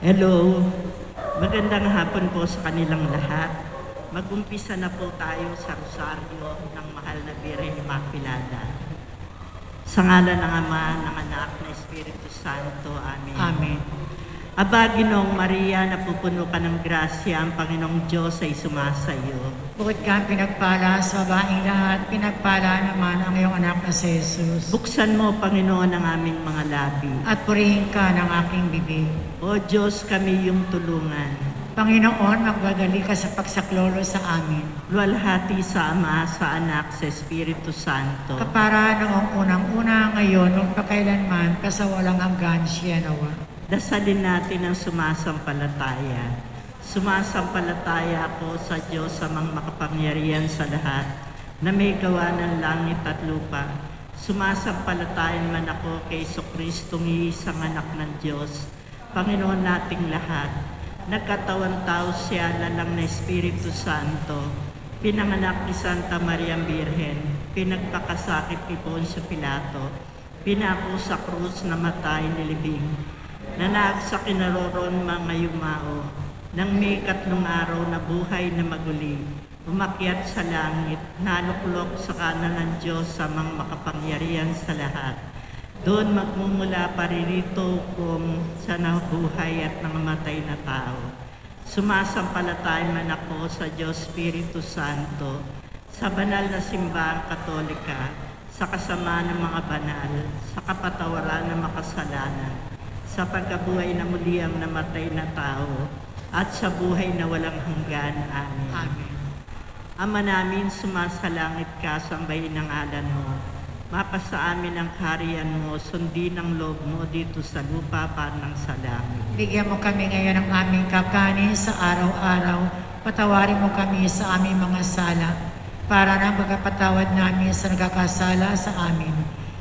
Hello, magandang hapon po sa kanilang lahat. Mag-umpisa na po tayo sa Rosaryo ng Mahal na Birhen Immaculada. Sa ngalan ng Ama, ng Anak, ng Espiritu Santo. Amen. Amen. Aba, Ginoong Maria, napupuno ka ng grasya, ang Panginoong Diyos ay sumasayo. Bukod kang pinagpala sa babaeng lahat, pinagpala naman ang iyong anak na si Jesus. Buksan mo, Panginoon, ang aming mga labi. At purihin ka ng aking bibig. O Diyos, kami yung tulungan. Panginoon, magwadali ka sa pagsaklolo sa amin. Luwalhati sa Ama, sa Anak, sa Espiritu Santo. Kapara noong unang-una, ngayon, magpakailanman, kasawalang hanggan siya nawa. Dasalin natin ang sumasampalataya. Sumasampalataya ako sa Diyos sa mga makapangyarihan sa lahat, na may gawa ng langit at lupa. Sumasampalatayan man ako kay Jesucristong iisang anak ng Diyos, Panginoon nating lahat. Nagkatawang tao siya, lalang na Espiritu Santo, pinanganak ni Santa Maria Birhen, pinagpakasakit ni Poncio Pilato, pinako sa krus, namatay, nilibing, nanaag sa kinaroron mga yumao, nang may 3 araw na buhay na maguli, umakyat sa langit, naluklok sa kanan ng Diyos sa mga makapangyarihan sa lahat. Doon magmumula paririto kung sa nabuhay at nangamatay na tao. Sumasampalataya man ako sa Diyos Espiritu Santo, sa banal na simbahang Katolika, sa kasama ng mga banal, sa kapatawaran ng makasalanan, sa pagkabuhay na muli ang namatay na tao, at sa buhay na walang hanggan. Amen. Amen. Ama namin, sumasalangit ka, sambahin ang ngalan mo. Mapasa amin ang kaharian mo, sundin ang loob mo dito sa lupa parang sa langit. Bigyan mo kami ngayon ng aming kakanin sa araw-araw. Patawarin mo kami sa aming mga sala, para nang magpatawad namin sa nagkakasala sa amin.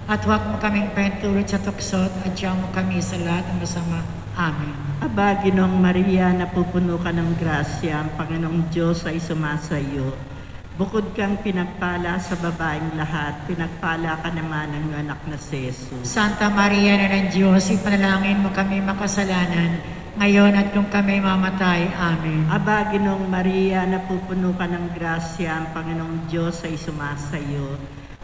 At huwag mo kaming pentulot sa tuksot, at diyan mo kami sa lahat ng masama. Amen. Aba, Ginoong Maria, napupuno ka ng grasya, ang Panginoong Diyos ay sumasayo. Bukod kang pinagpala sa babaeng lahat, pinagpala ka naman ng anak na si Jesus. Santa Maria na ng Diyos, ipanalangin mo kami makasalanan, ngayon at kung kami mamatay. Amen. Aba, Ginoong Maria, napupuno ka ng grasya, ang Panginoong Diyos ay sumasayo.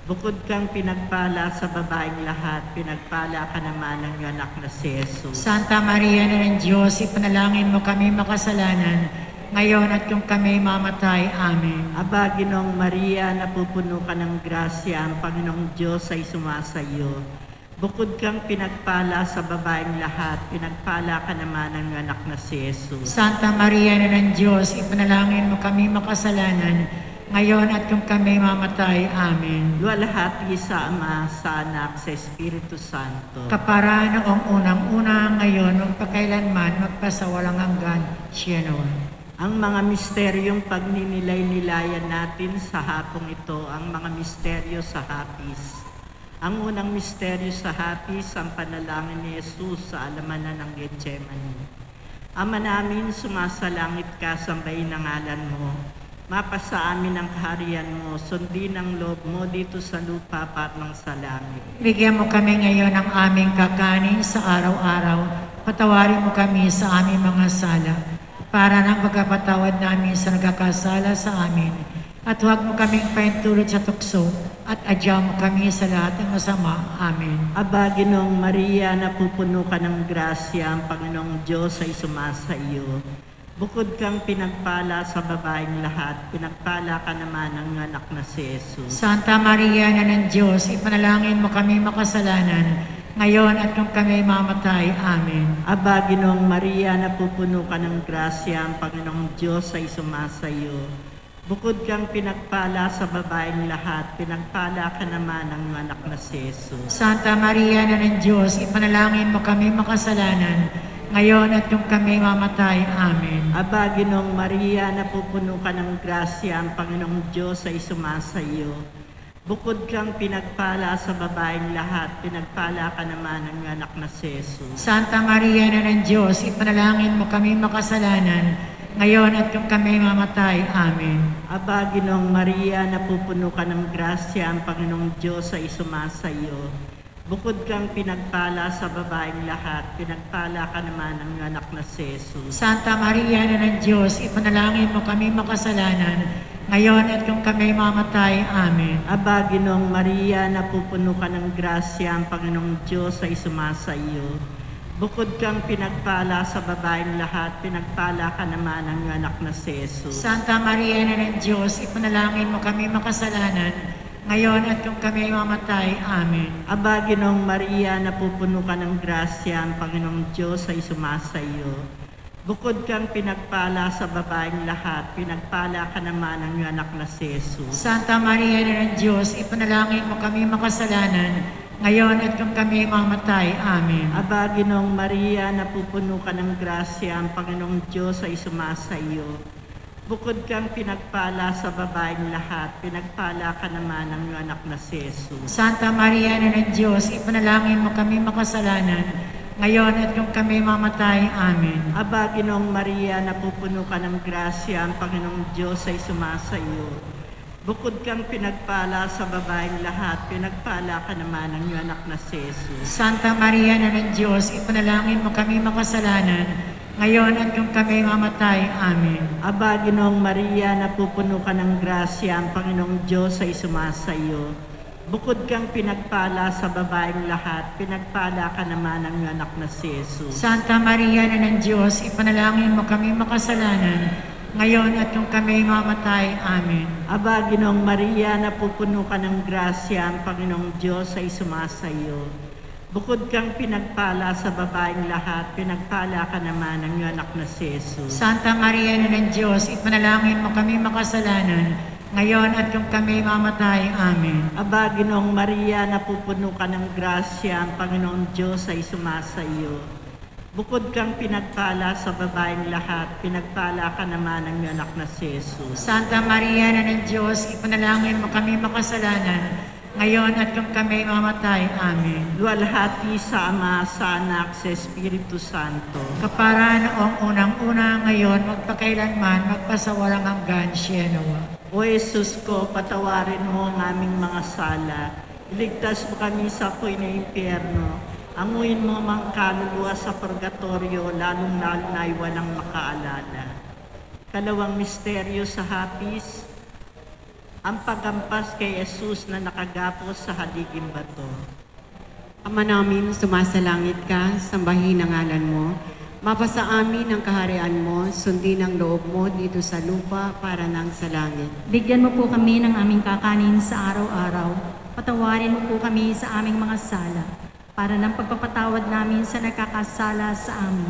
Bukod kang pinagpala sa babaeng lahat, pinagpala ka naman ng anak na si Jesus. Santa Maria na ng Diyos, ipanalangin mo kami makasalanan, ngayon at kung kami mamatay. Amen. Aba, Ginoong Maria, napupuno ka ng grasya, ang Panginoong Diyos ay sumasayo. Bukod kang pinagpala sa babaeng lahat, pinagpala ka naman ng anak na si Jesus. Santa Maria na ng Diyos, ipanalangin mo kami makasalanan, ngayon at kung kami mamatay. Amen. Luwalhati sa Ama, sa Anak, sa Espiritu Santo. Kapara noong unang-una, ngayon, magpakailanman, magpasawalang hanggan siya nawa. Ang mga misteryong pagninilay-nilayan natin sa hapong ito, ang mga misteryo sa hapis. Ang unang misteryo sa hapis, ang panalangin ni Jesus sa alamanan ng Getsemani. Ama namin, sumasalangit ka, sambahin ang ngalan mo. Mapasa amin ang kaharian mo, sundin ang loob mo dito sa lupa parang sa langit. Bigyan mo kami ngayon ng aming kakanin sa araw-araw. Patawarin mo kami sa aming mga sala, para nang pagkapatawad namin sa nagkakasala sa amin. At huwag mo kaming paintulot sa tukso, at adyaw mo kami sa lahat ng masama. Amen. Aba, Ginoong Maria, napupuno ka ng grasya, ang Panginoong Diyos ay sumasa iyo. Bukod kang pinagpala sa babaeng lahat, pinagpala ka naman ng anak na si Jesus. Santa Maria na ng Diyos, ipanalangin mo kami makasalanan, ngayon at kung kami mamatay. Amen. Aba, Ginoong Maria, napupuno ka ng grasya, ang Panginoong Diyos ay sumasa iyo. Bukod kang pinagpala sa babaeng lahat, pinagpala ka naman ng anak na si Jesus. Santa Maria na ng Diyos, ipanalangin mo kami makasalanan, ngayon at kung kami mamatay. Amen. Aba, Ginoong Maria, napupuno ka ng grasya, ang Panginoong Diyos ay sumasa iyo. Bukod kang pinagpala sa babaeng lahat, pinagpala ka naman ng anak na si Jesus. Santa Maria na ng Diyos, ipanalangin mo kami makasalanan, ngayon at kung kami mamatay. Amen. Aba, Ginoong Maria, napupuno ka ng grasya, ang Panginoong Diyos ay sumasa iyo. Bukod kang pinagpala sa babaeng lahat, pinagpala ka naman ang anak na si Jesus. Santa Maria, Ina ng Diyos, ipanalangin mo kami makasalanan, ngayon at kung kami mamatay. Amen. Aba, Ginoong Maria, napupuno ka ng grasya, ang Panginoong Diyos ay sumasa iyo. Bukod kang pinagpala sa babaeng lahat, pinagpala ka naman ang anak na si Jesus. Santa Maria, Ina ng Diyos, ipanalangin mo kami makasalanan, ngayon at kung kami mamatay. Amen. Aba, Ginoong Maria, napupuno ka ng grasya, ang Panginoong Diyos ay sumasa iyo. Bukod kang pinagpala sa babaeng lahat, pinagpala ka naman ang anak na si Jesus. Santa Maria, Ina ng Diyos, ipanalangin mo kami makasalanan, ngayon at kung kami mamatay. Amen. Aba, Ginoong Maria, napupuno ka ng grasya, ang Panginoong Diyos ay sumasa iyo. Bukod kang pinagpala sa babaeng lahat, pinagpala ka naman ang anak na si Jesus. Santa Maria, Ina ng Diyos, ipanalangin mo kami makasalanan, ngayon at kung kami mamatay. Amen. Aba, Ginoong Maria, napupuno ka ng grasya, ang Panginoong Diyos ay sumasa iyo. Bukod kang pinagpala sa babaeng lahat, pinagpala ka naman ang anak na si Jesus. Santa Maria, Ina ng Diyos, ipanalangin mo kami makasalanan, ngayon at kung kami mamatay. Amen. Aba, Ginoong Maria, napupuno ka ng grasya, ang Panginoong Diyos ay sumasa iyo. Bukod kang pinagpala sa babaeng lahat, pinagpala ka naman ang anak na si Jesus. Santa Maria, Ina ng Diyos, ipanalangin mo kami makasalanan, ngayon at kung kami mamatay. Amen. Aba, Ginoong Maria, napupuno ka ng grasya, ang Panginoong Diyos ay sumasa iyo. Bukod kang pinagpala sa babaeng lahat, pinagpala ka naman ang anak na si Jesus. Santa Maria, Ina ng Diyos, ipanalangin mo kami makasalanan, ngayon at kung kami mamatay. Amen. Aba, Ginoong Maria, napupuno ka ng grasya, ang Panginoong Diyos ay sumasa iyo. Bukod kang pinagpala sa babaeng lahat, pinagpala ka naman ang anak na si Jesus. Santa Maria, Ina ng Diyos, ipanalangin mo kami makasalanan, ngayon at kung kami mamatay. Amen. Luwalhati sa Ama, sa Anak, sa Espiritu Santo. Kapara noong unang-una, ngayon, magpakailanman, magpasawalang hanggan. Sienowa. O Jesus ko, patawarin mo ang aming mga sala. Iligtas mo kami sa apoy na impyerno. Anguin mo mang kaluluwa sa purgatorio, lalong-lalo na walang makaalala. Kalawang misteryo sa hapis, ang pagampas kay Jesus na nakagapos sa haliging bato. Ama namin, sumasalangit ka, sambahin ang ngalan mo. Mapasa amin ang kaharian mo, sundin ang loob mo dito sa lupa para nang sa langit. Bigyan mo po kami ng aming kakanin sa araw-araw. Patawarin mo po kami sa aming mga sala, para ng pagpapatawad namin sa nakakasala sa amin.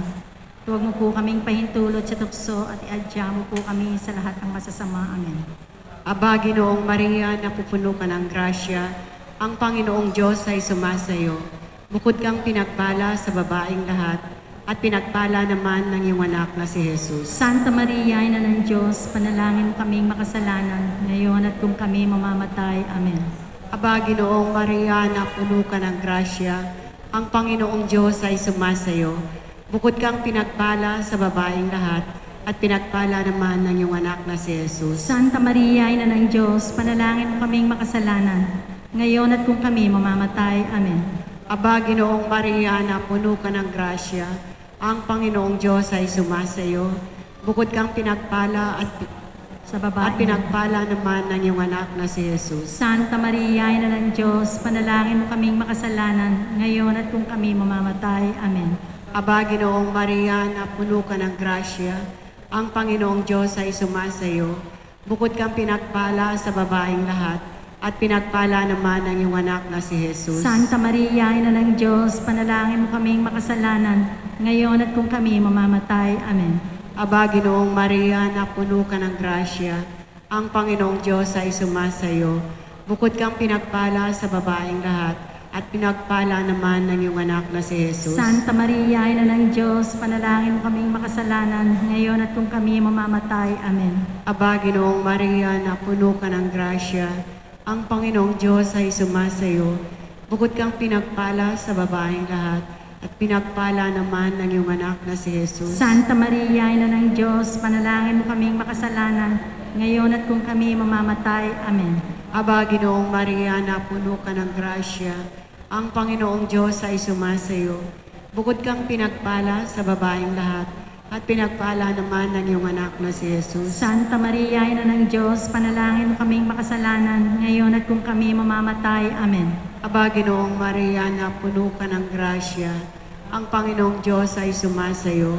Huwag mo po kaming pahintulot sa tukso at iadya mo po kami sa lahat ng masasama. Amen. Aba, Ginoong Maria, napupuno ka ng grasya, ang Panginoong Diyos ay sumasayo. Bukod kang pinagpala sa babaeng lahat, at pinagpala naman ng iyong anak na si Jesus. Santa Maria, Ina ng Diyos, panalangin mo kaming makasalanan, ngayon at kung kami mamamatay. Amen. Aba, Ginoong Maria, napuno ka ng grasya, ang Panginoong Diyos ay sumasayo. Bukod kang pinagpala sa babaeng lahat, at pinagpala naman ng iyong anak na si Jesus. Santa Maria, Ina ng Diyos, panalangin mo kaming makasalanan, ngayon at kung kami mamamatay. Amen. Aba, Ginoong Maria, napuno ka ng grasya, ang Panginoong Diyos ay sumasayo. Bukod kang pinagpala at Sa babae. pinagpala naman ng iyong anak na si Jesus. Santa Maria, Ina ng Diyos, panalangin mo kaming makasalanan, ngayon at kung kami mamamatay. Amen. Aba, Ginoong Maria, napuno ka ng grasya, ang Panginoong Diyos ay sumasayo. Bukod kang pinagpala sa babaeng lahat, at pinagpala naman ng iyong anak na si Jesus. Santa Maria, Ina ng Diyos, panalangin mo kaming makasalanan, ngayon at kung kami mamamatay. Amen. Aba, Ginoong Maria, napuno ka ng grasya, ang Panginoong Diyos ay sumasayo. Bukod kang pinagpala sa babaeng lahat, at pinagpala naman ng iyong anak na si Jesus. Santa Maria, Ina ng Diyos, panalangin mo kaming makasalanan, ngayon at kung kami mamamatay. Amen. Aba, Ginoong Maria, napuno ka ng grasya, ang Panginoong Diyos ay sumasayo. Bukod kang pinagpala sa babaeng lahat, at pinagpala naman ng iyong anak na si Jesus. Santa Maria, Ina ng Diyos, panalangin mo kaming makasalanan, ngayon at kung kami mamamatay. Amen. Aba, Ginoong Maria, napuno ka ng grasya, Ang Panginoong Diyos ay sumasayo. Bukod kang pinagpala sa babaeng lahat, at pinagpala naman ng iyong anak na si Jesus. Santa Maria, Ina ng Diyos, panalangin mo kaming makasalanan, ngayon at kung kami mamamatay. Amen. Aba, Ginoong Maria, na puno ka ng grasya, ang Panginoong Diyos ay sumasayo.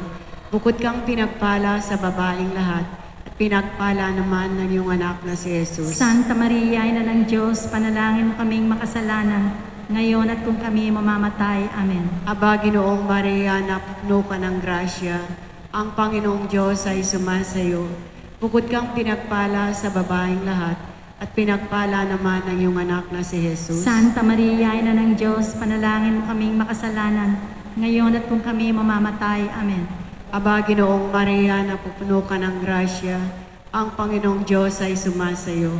Bukod kang pinagpala sa babaeng lahat, at pinagpala naman ng iyong anak na si Jesus. Santa Maria, Ina ng Diyos, panalangin mo kaming makasalanan, ngayon at kung kami mamamatay. Amen. Aba, Ginoong Maria, na puno ka ng grasya, ang Panginoong Diyos ay sumasayo. Bukod kang pinagpala sa babaeng lahat, at pinagpala naman ng iyong anak na si Jesus. Santa Maria, Ina ng Diyos, panalangin mo kaming makasalanan, ngayon at kung kami mamamatay. Amen. Aba, Ginoong Maria, na pupuno ka ng grasya, ang Panginoong Diyos ay sumasayo.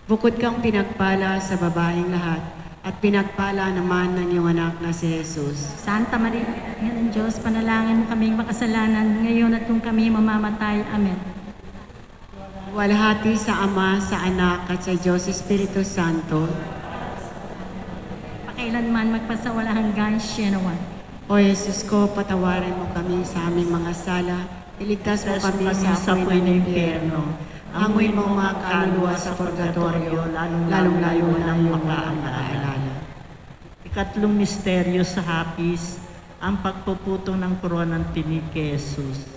Bukod kang pinagpala sa babaeng lahat, at pinagpala naman ng iyong anak na si Jesus. Santa Maria, Ina ng Diyos, panalangin mo kaming makasalanan, ngayon at kung kami mamamatay. Amen. Walhati sa Ama, sa Anak, at sa Diyos Espiritu Santo. Pakailanman magpasawalang hanggan, Sienawan. O Jesus ko, patawarin mo kami sa aming mga sala. Iligtas mo kami sa apoy ng impyerno. Amoy mo mga kaluluwa sa purgatorio, lalong-lalo na yung mga nakaalala. Ikatlong misteryo sa hapis, ang pagpuputong ng koronang tinig kay Jesus.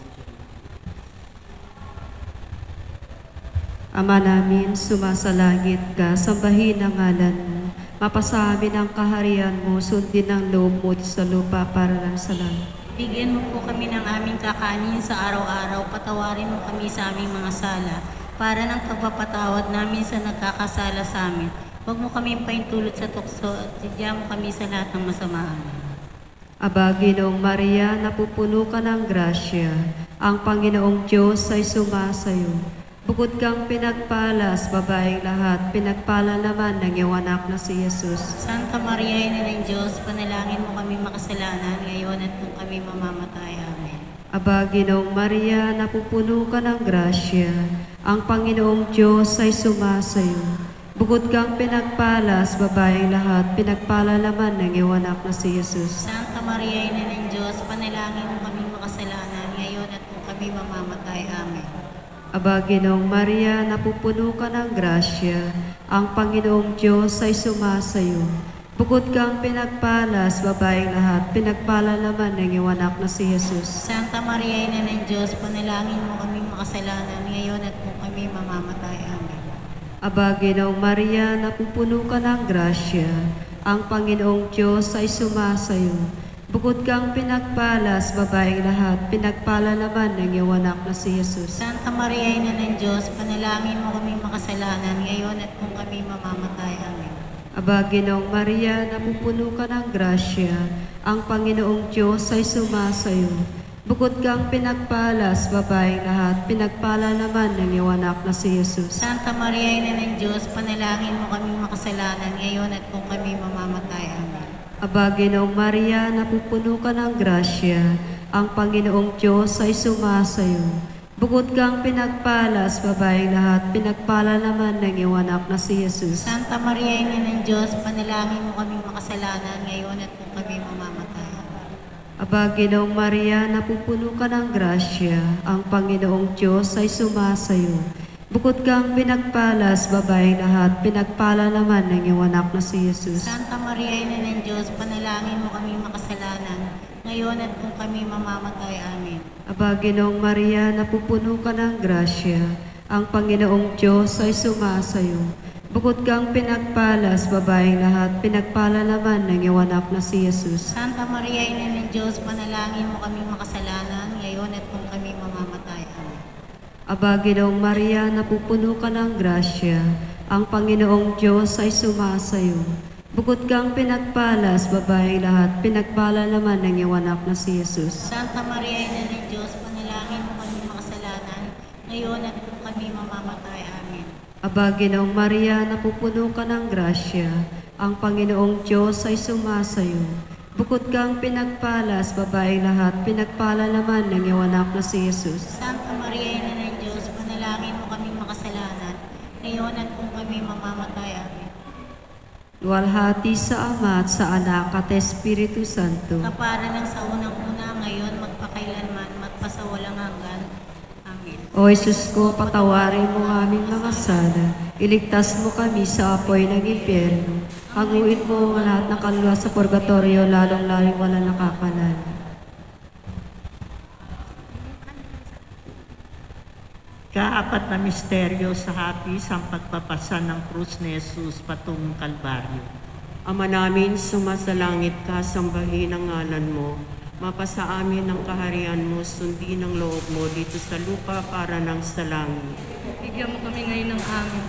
Ama namin, sumasalangit ka, sambahin ang ngalan mo. Mapasamin ang kaharian mo, sundin ang loob mo sa lupa para lang sa langit. Bigyan mo po kami ng aming kakanin sa araw-araw. Patawarin mo kami sa aming mga sala, para ng pagpapatawad namin sa nagkakasala sa amin. Huwag mo kami paintulot sa tukso at sidya mo kami sa lahat ng masamaan. Aba, Ginoong Maria, napupuno ka ng grasya. Ang Panginoong Diyos ay sumasayo. Bukod kang pinagpala sa babaeng lahat, pinagpala naman ng iyong anak na si Jesus. Santa Maria, Ina ng Diyos, panalangin mo kami makasalanan ngayon at kung kami mamamatay. Amen. Aba, Ginoong Maria, napupuno ka ng grasya. Ang Panginoong Diyos ay sumasayo. Bukod kang pinagpala sa babaeng lahat, pinagpala naman ng iyong anak na si Jesus. Santa Maria, Ina ng Diyos, panalangin mo kami makasalanan ngayon at kung kami mamamatay. Amen. Aba, Ginoong Maria, napupuno ka ng grasya. Ang Panginoong Diyos ay sumasayo. Bukod kang pinagpala sa babaeng lahat, pinagpala naman ng iyong anak na si Jesus. Santa Maria, Ina ng Diyos, panalangin mo kami makasalanan ngayon at kung kami mamamatay. Amen. Aba, Ginoong Maria, napupuno ka ng grasya. Ang Panginoong Diyos ay sumasayo. Bukod kang pinagpala sa babaeng lahat, pinagpala naman ng iyong anak na si Jesus. Santa Maria, Ina ng Diyos, panalangin mo kami makasalanan ngayon at kung kami mamamatay. Amen. Aba, Ginoong Maria, napupuno ka ng grasya. Ang Panginoong Diyos ay sumasayo. Bukod kang pinagpala sa babaeng lahat, pinagpala naman ng iyong anak na si Jesus. Santa Maria, Ina ng Diyos, panalangin mo kami makasalanan ngayon at kung kami mamamatay. Amen. Aba, Ginoong Maria, napupuno ka ng grasya. Ang Panginoong Diyos ay sumasayo. Bukod kang pinagpala sa babaeng lahat, pinagpala naman ng iyong anak na si Jesus. Santa Maria, Ina ng Diyos, panalangin mo kami makasalanan ngayon at kung kami mamamatay. Aba, Ginoong Maria, napupuno ka ng grasya. Ang Panginoong Diyos ay sumasayo. Bukod kang pinagpala sa babaeng lahat, pinagpala naman ng iyong anak na si Jesus. Santa Maria, Ina ng Diyos, panalangin mo kami makasalanan ngayon at kung kami mamamatay. Amen. Aba, Ginoong Maria, napupuno ka ng grasya. Ang Panginoong Diyos ay sumasayo. Bukod kang pinagpala sa babaeng lahat, pinagpala naman ng iyong anak na si Jesus. Santa Maria, Ina ng Diyos, panalangin mo kami makasalanan ngayon at kung kami mamamatay. Amen. Aba, Ginoong Maria, napupuno ka ng grasya. Ang Panginoong Diyos ay sumasayo. Bukod kang pinagpala sa babaeng lahat, pinagpala naman ng iyong anak na si Jesus. Santa Maria, Ina ng Diyos, panalangin mo kami makasalanan ngayon at kung kami mamamatay. Amen. Aba, Ginoong Maria, napupuno ka ng grasya. Ang Panginoong Diyos ay sumasayo. Bukod kang pinagpala sa babaeng lahat, pinagpala naman ng iyong anak na si Jesus. Santa Maria, Ina ng Diyos, panalangin mo kami makasalanan ngayon at kung kami mamamatay. Amen. luwalhati sa Ama at sa Anak at Espiritu Santo. Kapara ng sa unang-una ngayon, magpakailanman, magpasawalang hanggan. Amen. O Jesus ko, patawarin mo ang aming mga sala. Iligtas mo kami sa apoy ng impyerno. Haguin mo ang lahat ng kaluluwa sa purgatorio, lalong-lalong wala nakakanan. Kaapat na misteryo sa hapis ang pagpapasa ng krus ni Jesus patungong Kalbaryo. Ama namin, sumasalangit ka, sambahin ang ngalan mo. Mapasa amin ang kaharian mo, sundin ang loob mo dito sa lupa para ng sa langit. Bigyan mo kami ngayon ng amin.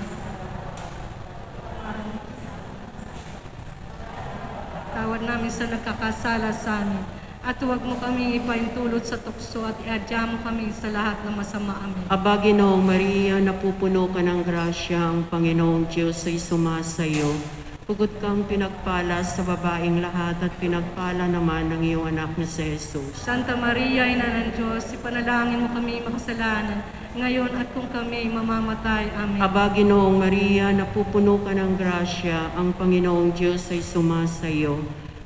Tawad namin sa nagkakasala sa amin. At huwag mo kami ipaintulot sa tukso at iadya mo kami sa lahat ng masama. Amen. Aba, Ginoong Maria, napupuno ka ng grasya, ang Panginoong Diyos ay sumasayo. Pugot kang pinagpala sa babaeng lahat at pinagpala naman ng iyong anak na si Jesus. Santa Maria, Ina ng Diyos, ipanalangin mo kami makasalanan, ngayon at kung kami mamamatay. Amen. Aba, Ginoong Maria, napupuno ka ng grasya, ang Panginoong Diyos ay sumasayo.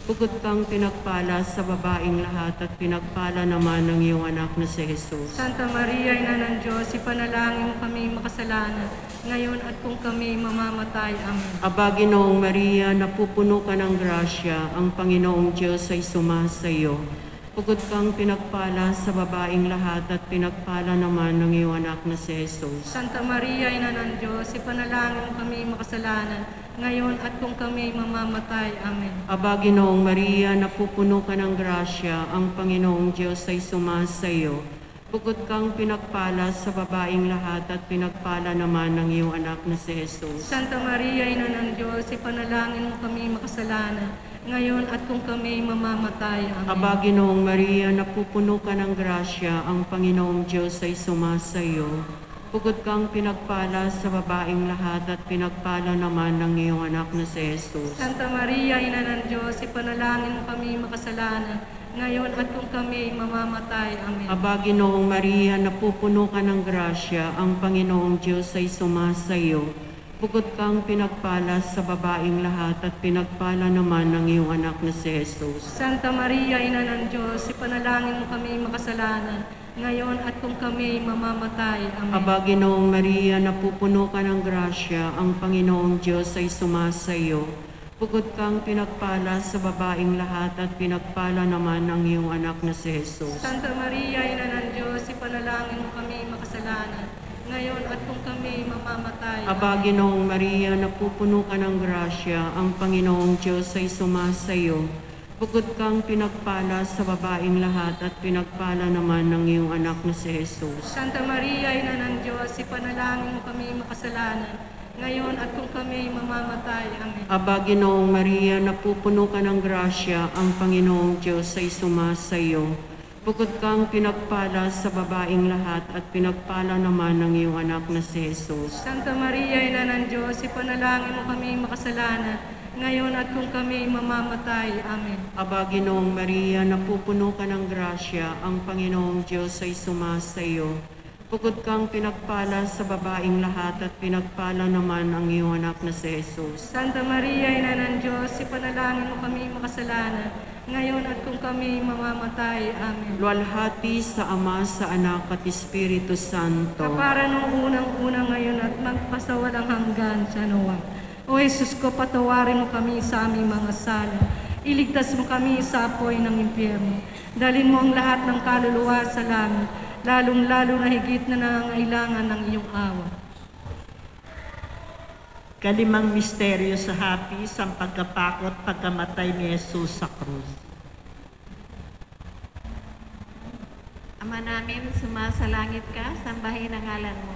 Pugot kang pinagpala sa babaeng lahat at pinagpala naman ng iyong anak na si Jesus. Santa Maria, Ina ng Diyos, ipanalangin mo kami makasalanan, ngayon at kung kami mamamatay. Amen. Aba, Ginoong Maria, napupuno ka ng grasya, ang Panginoong Diyos ay sumasayo. Pugot kang pinagpala sa babaeng lahat at pinagpala naman ng iyong anak na si Jesus. Santa Maria, Ina ng Diyos, ipanalangin mo kami makasalanan, ngayon at kung kami mamamatay. Amen. Aba, Ginoong Maria, napupuno ka ng grasya, ang Panginoong Diyos ay sumasayo. Pugot kang pinagpala sa babaeng lahat at pinagpala naman ng iyong anak na si Jesus. Santa Maria, Ina ng Diyos, ipanalangin mo kami makasalanan, ngayon at kung kami mamamatay. Amen. Aba, Ginoong Maria, napupuno ka ng grasya, ang Panginoong Diyos ay sumasayo. Pugot kang pinagpala sa babaeng lahat at pinagpala naman ng iyong anak na si Jesus. Santa Maria, Ina ng Diyos, ipanalangin mo kami makasalanan, ngayon at kung kami mamamatay. Amen. Aba, Ginoong Maria, napupuno ka ng grasya, ang Panginoong Diyos ay sumasayo. Pugot kang pinagpala sa babaeng lahat at pinagpala naman ng iyong anak na si Jesus. Santa Maria, Ina ng Diyos, ipanalangin mo kami makasalanan, ngayon at kung kami mamamatay. Amen. Aba, Ginoong Maria, napupuno ka ng grasya, ang Panginoong Diyos ay sumasayo. Pugot kang pinagpala sa babaeng lahat at pinagpala naman ng iyong anak na si Jesus. Santa Maria, Ina ng Diyos, ipanalangin mo kami makasalanan, ngayon at kung kami mamamatay. Aba, Ginoong Maria, napupuno ka ng grasya, ang Panginoong Diyos ay sumasayo. Pugot kang pinagpala sa babaeng lahat at pinagpala naman ng iyong anak na si Jesus. Santa Maria, Ina ng Diyos, ipanalangin mo kami makasalanan, ngayon at kung kami mamamatay. Amen. Aba, Ginoong Maria, napupuno ka ng grasya, ang Panginoong Diyos ay sumasayo. Pugot kang pinagpala sa babaeng lahat at pinagpala naman ng iyong anak na si Jesus. Santa Maria, Ina ng Diyos, ipanalangin mo kami makasalanan, ngayon at kung kami mamamatay. Amen. Aba, Ginoong Maria, napupuno ka ng grasya, ang Panginoong Diyos ay sumasayo. Pugot kang pinagpala sa babaeng lahat at pinagpala naman ang iyong anak na si Jesus. Santa Maria, Ina ng Diyos, ipanalangin mo kami makasalanan, ngayon at kung kami mamamatay. Amen. Luwalhati sa Ama, sa Anak at Espiritu Santo. Kapara nung unang-unang ngayon at magpasawalang hanggan sa nawa. O Jesus ko, patawarin mo kami sa aming mga sala. Iligtas mo kami sa apoy ng impyerno. Dalhin mo ang lahat ng kaluluwa sa langit, lalong-lalo na higit na nangangailangan ng iyong awa. Kalimang misteryo sa hapis ang pagkapakot pagkamatay ni Jesus sa krus. Ama namin, sumasalangit ka, sambahin ang ngalan mo.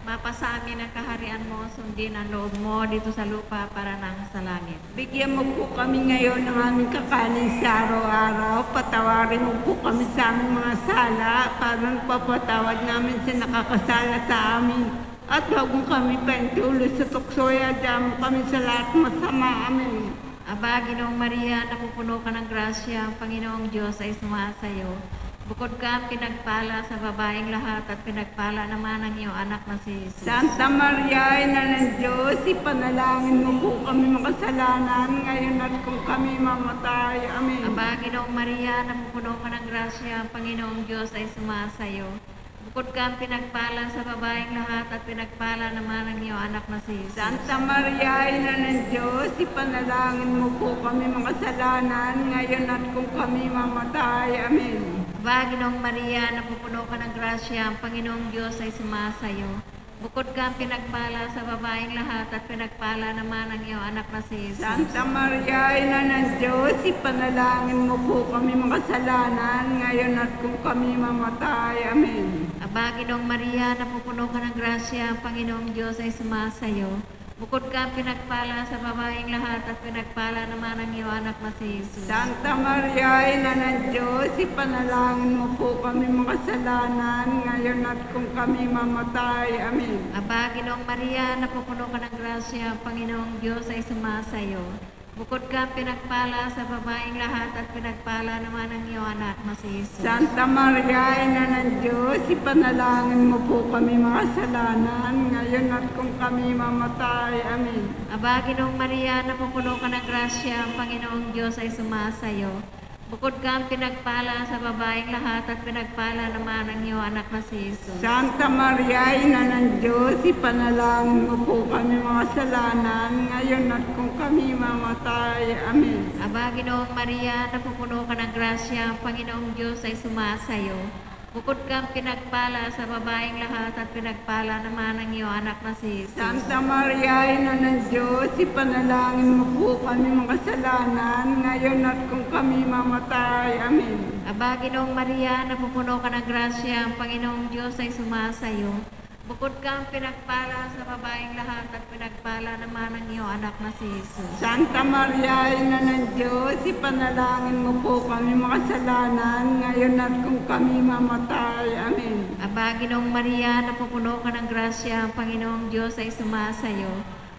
Mapasa amin ang kaharian mo, sundin ang loob mo dito sa lupa para nang sa langit. Bigyan mo po kami ngayon ng aming kakanin sa araw-araw. Patawarin mo po kami sa aming mga sala para nagpapatawad namin sa nakakasala sa amin. At huwag mo kami paintulot sa tukso, iadya mo kami sa lahat masama. Amen. Aba, Ginoong Maria, napupuno ka ng grasya, ang Panginoong Diyos ay sumasayo. Bukod ka pinagpala sa babaeng lahat at pinagpala naman ang iyong anak na si Jesus. Santa Maria, Ina ng Diyos, ipanalangin mo po kami makasalanan, ngayon at kung kami mamatay. Amen. Aba, Ginoong Maria, napupuno ka ng grasya, ang Panginoong Diyos ay sumasayo. Bukod ka pinagpala sa babaeng lahat at pinagpala naman ang iyong anak na si Jesus. Santa Maria, Ina ng Diyos, ipanalangin mo po kami makasalanan, ngayon at kung kami mamatay. Amen. Aba, Ginoong Maria, napupuno ka ng grasya, ang Panginoong Diyos ay sumasayo. Bukod ka pinagpala sa babaeng lahat at pinagpala naman ang iyong anak na si Jesus. Santa Maria, Ina ng Diyos, ipanalangin mo po kami makasalanan, ngayon at kung kami mamatay. Amen. Aba, Ginoong Maria, napupuno ka ng grasya, ang Panginoong Diyos ay sumasayo. Bukod ka pinagpala sa babaeng lahat at pinagpala naman ang iyong anak na si Jesus. Santa Maria, Ina ng Diyos, ipanalangin mo po kami makasalanan, ngayon at kung kami mamatay. Amen. Aba, Ginoong Maria, napupuno ka ng grasya, ang Panginoong Diyos ay sumasayo. Bukod ka pinagpala sa babaeng lahat at pinagpala naman ang iyong anak na si Jesus. Santa Maria, Ina ng Diyos, ipanalangin mo po kami makasalanan, ngayon at kung kami mamatay. Amen. Aba, Ginoong Maria, napupuno ka ng grasya, ang Panginoong Diyos ay sumasayo. Bukod ka pinagpala sa babaeng lahat at pinagpala naman ang iyong anak na si Jesus. Santa Maria, Ina ng Diyos, ipanalangin mo po kami makasalanan, ngayon at kung kami mamatay. Amen. Aba, Ginoong Maria, napupuno ka ng grasya, ang Panginoong Diyos ay sumasayo. Bukod ka pinagpala sa babaeng lahat at pinagpala naman ang iyong anak na si Jesus. Santa Maria, Ina ng Diyos, ipanalangin mo po kami makasalanan, ngayon at kung kami mamatay. Amen. Aba, Ginoong Maria, napupuno ka ng grasya, ang Panginoong Diyos ay sumasayo. Bukod ka pinagpala sa babaeng lahat at pinagpala naman ang iyong anak na si Jesus. Santa Maria, Ina ng Diyos, ipanalangin mo po kami makasalanan, ngayon at kung kami mamatay. Amen. Aba, Ginoong Maria, napupuno ka ng grasya, ang Panginoong Diyos ay sumasayo.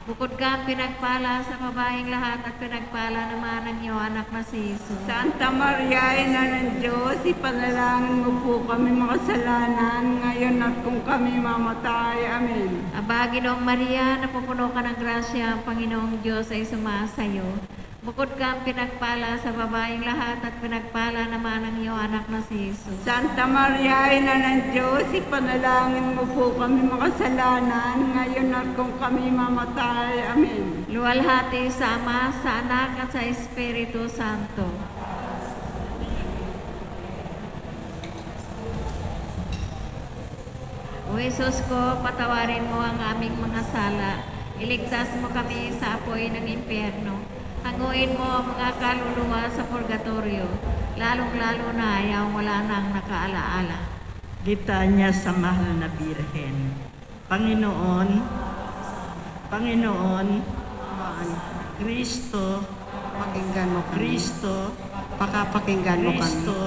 Bukod ka pinagpala sa babaeng lahat at pinagpala naman ang iyong anak na si Jesus. Santa Maria, Ina ng Diyos, ipanalangin mo po kami makasalanan, ngayon at kung kami mamatay. Amen. Aba, Ginoong Maria, napupuno ka ng grasya, ang Panginoong Diyos ay sumasayo. Bukod ka pinagpala sa babaeng lahat at pinagpala naman ang iyong anak na si Jesus. Santa Maria, Ina ng Diyos, ipanalangin mo po kami makasalanan, ngayon at kung kami mamatay. Amen. Luwalhati sa Ama, sa Anak at sa Espiritu Santo. O Jesus ko, patawarin mo ang aming mga sala. Iligtas mo kami sa apoy ng impyerno. Hanguin mo ang mga kaluluwa sa purgatorio, lalong-lalo na ayaw wala nang nakaalaala. Litanya sa mahal na Birhen. Panginoon, Kristo, Pakinggan mo kami. Kristo, Pakapakinggan mo kami. Kristo,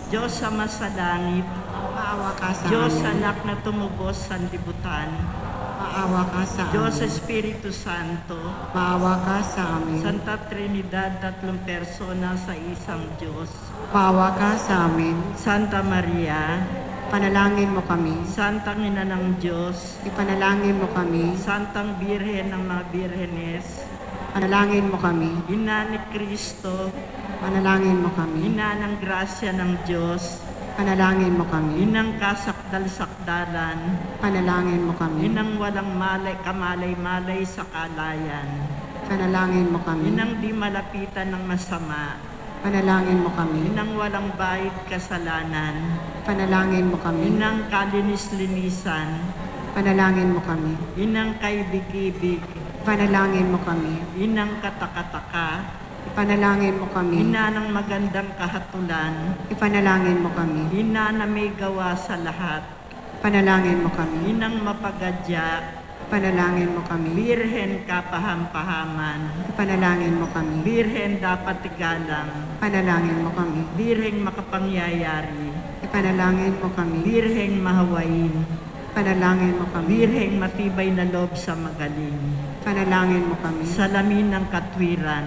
Diyos sa masalangit, Maawa ka sa Diyos amin. anak na tumubos sa libutan, Maawa ka sa Diyos amin. Espiritu Santo, Maawa ka sa amin. Santa Trinidad, tatlong persona sa isang Diyos, Maawa ka sa amin. Santa Maria, Panalangin mo kami. Santang Ina ng Diyos, Ipanalangin mo kami. Santang Birhen ng mga Birhenes, Panalangin mo kami. Ina ni Kristo, Panalangin mo kami. Ina ng grasya ng Diyos, Panalangin mo kami. Inang kasakdal-sakdalan, Panalangin mo kami. Inang walang kamalay-malay sa kalayan, Panalangin mo kami. Inang di malapitan ng masama, Panalangin mo kami. Inang walang bahid kasalanan, Panalangin mo kami. Inang kalinis-linisan, Panalangin mo kami. Inang kaibig-ibig, Panalangin mo kami. Inang katakataka, Ipanalangin mo kami. Ina ng magandang kahatulan, Ipanalangin mo kami. Ina na may gawa sa lahat, Panalangin mo kami. Inang mapagadya, Panalangin mo kami. Birhen kapaham-pahaman, Ipanalangin mo kami. Birhen dapat igalang, Panalangin mo kami. Birheng makapangyayari, Ipanalangin mo kami. Birheng mahawain, Panalangin mo kami. Birheng matibay na loob sa magaling, Panalangin mo kami. salamin ng katwiran,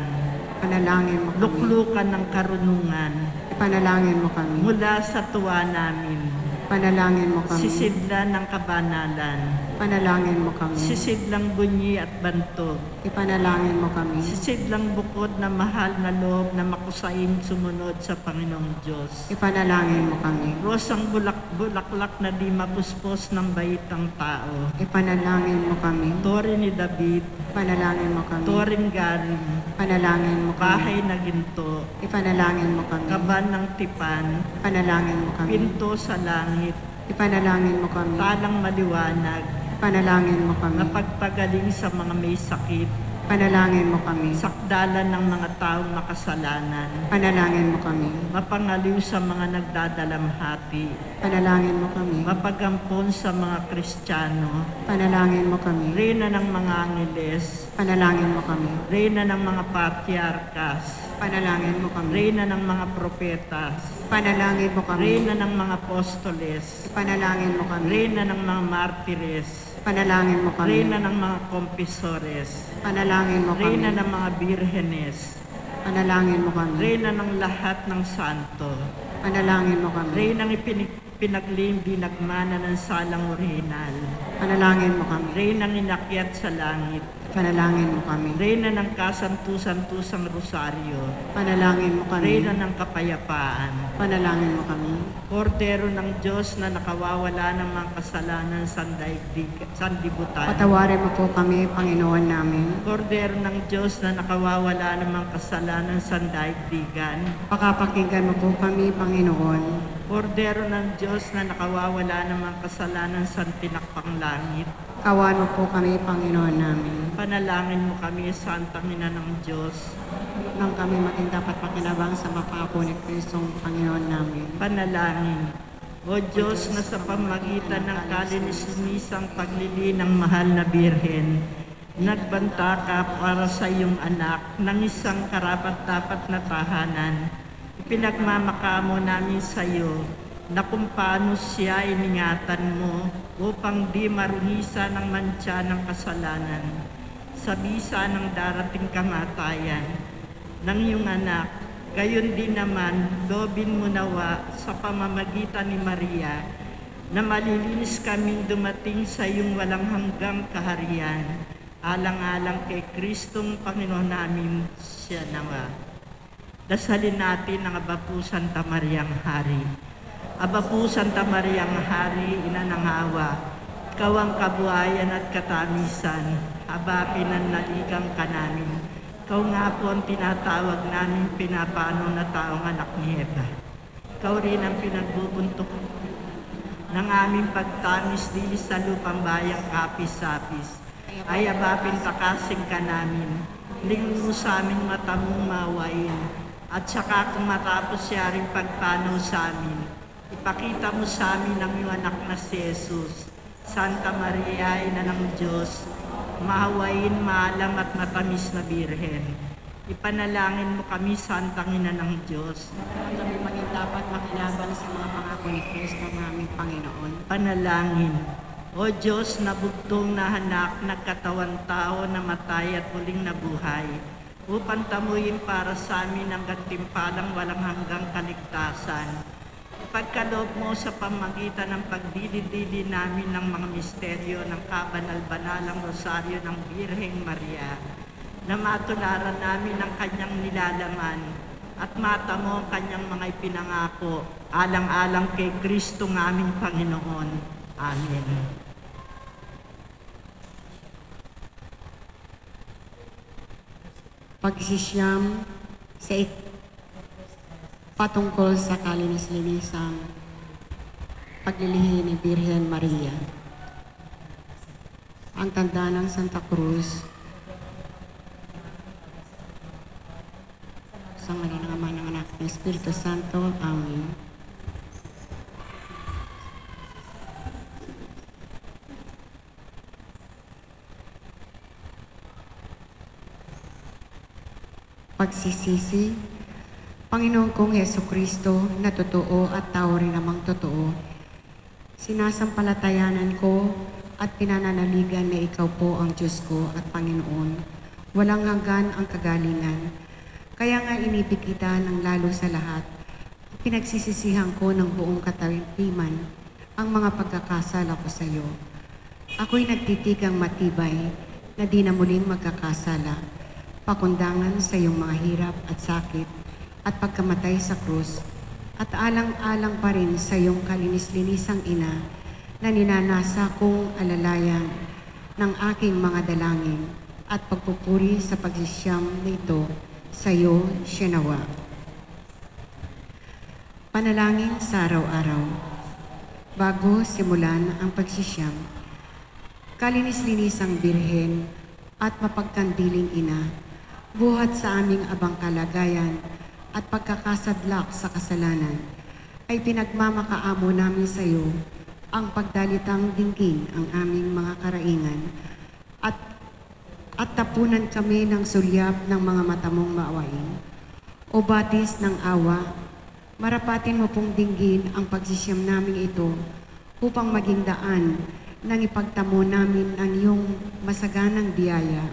Panalangin mo kami. luklukan ng karunungan, Ipanalangin mo kami. Mula sa tuwa namin, Panalangin mo kami. sisidlan ng kabanalan, Panalangin mo kami. sisidlang bunyi at bantog, Ipanalangin mo kami. sisidlang bukod na mahal na loob na makusain sumunod sa Panginoong Diyos. Ipanalangin mo kami. Rosang bulaklak na di mapuspos ng baitang tao, Ipanalangin mo kami. tore ni David, Panalangin mo kami. toring garing, Panalangin mo kami. bahay na ginto, Ipanalangin mo kami. kaban ng tipan, Panalangin mo kami. pinto sa langit, Ipanalangin mo kami. talang maliwanag, Panalangin mo kami. napagpagaling sa mga may sakit, Panalangin mo kami. sakdalan ng mga taong makasalanan, Panalangin mo kami. mapangaliw sa mga nagdadalamhati, Panalangin mo kami. mapagampon sa mga Kristiyano, Panalangin mo kami. reyna ng mga angeles, Panalangin mo kami. reyna ng mga patriarkas, Panalangin mo kami. reyna ng mga propetas, Panalangin mo kami. reyna ng mga apostoles, Panalangin mo kami. reyna ng mga martires, Panalangin mo kami. reyna ng mga kompisores, Panalangin mo kami. reyna ng mga birhenes, Panalangin mo kami. reyna ng lahat ng santo, Panalangin mo kami. reyna ng pinaglimbi nagmana ng salang orihinal, Panalangin mo kami. reyna ng inakyat sa langit, Panalangin mo kami. reyna ng kasantu-santusang rosaryo, Panalangin mo kami. reyna ng kapayapaan, Panalangin mo kami. Kordero ng Diyos na nakawawala ng mga kasalanan sandibutan. Patawarin mo po kami, Panginoon namin. Kordero ng Diyos na nakawawala ng mga kasalanan sandaigdigan. Pakapakinggan mo po kami, Panginoon. Kordero ng Diyos na nakawawala ng mga kasalanan santinakpang langit. Kawan mo po kami, Panginoon namin. Panalangin mo kami, Santang Ina ng Diyos. Nang kami maging dapat pakinabang sa mapako ni Kristong Panginoon namin. Panalangin. O Diyos na sa pamagitan ng kalinis-linisang paglili ng mahal na Birhen, nagbanta ka para sa iyong anak ng isang karapat-dapat na tahanan. Ipinagmamakamo namin sa iyo na kung paano siya iningatan mo upang di marunisa ng mantsa ng kasalanan sa bisa ng darating kamatayan ng iyong anak. Gayon din naman, lobin mo nawa sa pamamagitan ni Maria na malilinis kaming dumating sa iyong walang hanggang kaharian, alang-alang kay Kristong Panginoon namin siya nawa. Dasalin natin ang Aba po Santa Mariang Hari. Aba po Santa Mariang Hari, Ina ng Awa, ikaw ang kabuhayan at katamisan, habapin ang naligang ka namin. Ikaw nga po ang tinatawag namin pinapano na taong anak ni Eva. Ikaw rin ang pinagbubuntok ng aming pagtamis dili sa lupang bayang kapis-sapis. Ay abapin takasing ka namin, lingin mo sa aming mata mong mawain, at saka kung matapos siya rin pagpanaw sa amin, ipakita mo sa amin ang iyong anak na si Jesus. Santa Maria, Ina ng Diyos, mahawain, maalam at matamis na Birhen. Ipanalangin mo kami, Santang Ina ng Diyos. Kami maging dapat makinabang sa mga pangako ni Kristo ng aming Panginoon. Panalangin. O Diyos na bugtong na hanak, nagkatawan tao, namatay at muling nabuhay, upang tamuyin para sa amin ang gantimpalang walang hanggang kaligtasan. Pagkaloob mo sa pamagitan ng pagdididili namin ng mga misteryo ng kabanal-banalang rosaryo ng Birheng Maria, na matularan namin ang kanyang nilalaman at matamo ang kanyang mga ipinangako, alang-alang kay Kristo ng aming Panginoon. Amen. Pagsisiyam sa patungkol sa kalinis-linisang paglilihi ni Birhen Maria. Ang tanda ng Santa Cruz sa ngalan ng Ama, ng Anak, ng Espiritu Santo. Amen. Pagsisisi. Panginoon kong Hesukristo na totoo at tao rin namang totoo, sinasampalatayanan ko at pinananaligan na ikaw po ang Diyos ko at Panginoon. Walang hanggan ang kagalingan. Kaya nga inibig kita ng lalo sa lahat. Pinagsisisihan ko ng buong kataliman ang mga pagkakasala ko sa iyo. Ako'y nagtitigang matibay na di na muling magkakasala, pakundangan sa iyong mga hirap at sakit at pagkamatay sa krus, at alang-alang pa rin sa iyong kalinis-linisang ina na ninanasa kong alalayan ng aking mga dalangin at pagpupuri sa pagsisiyam nito sa iyo, Sinawa. Panalangin sa araw-araw. Bago simulan ang pagsisiyam, kalinis-linisang birhen at mapagkandiling ina, buhat sa aming abang kalagayan at pagkakasadlak sa kasalanan, ay pinagmamakaamo namin sa iyo ang pagdalitang dinggin ang aming mga karaingan at tapunan kami ng sulyap ng mga mata mong maawain. O batis ng awa, marapatin mo pong dinggin ang pagsisiyam namin ito upang maging daan nang ipagtamo namin ang iyong masaganang biyaya,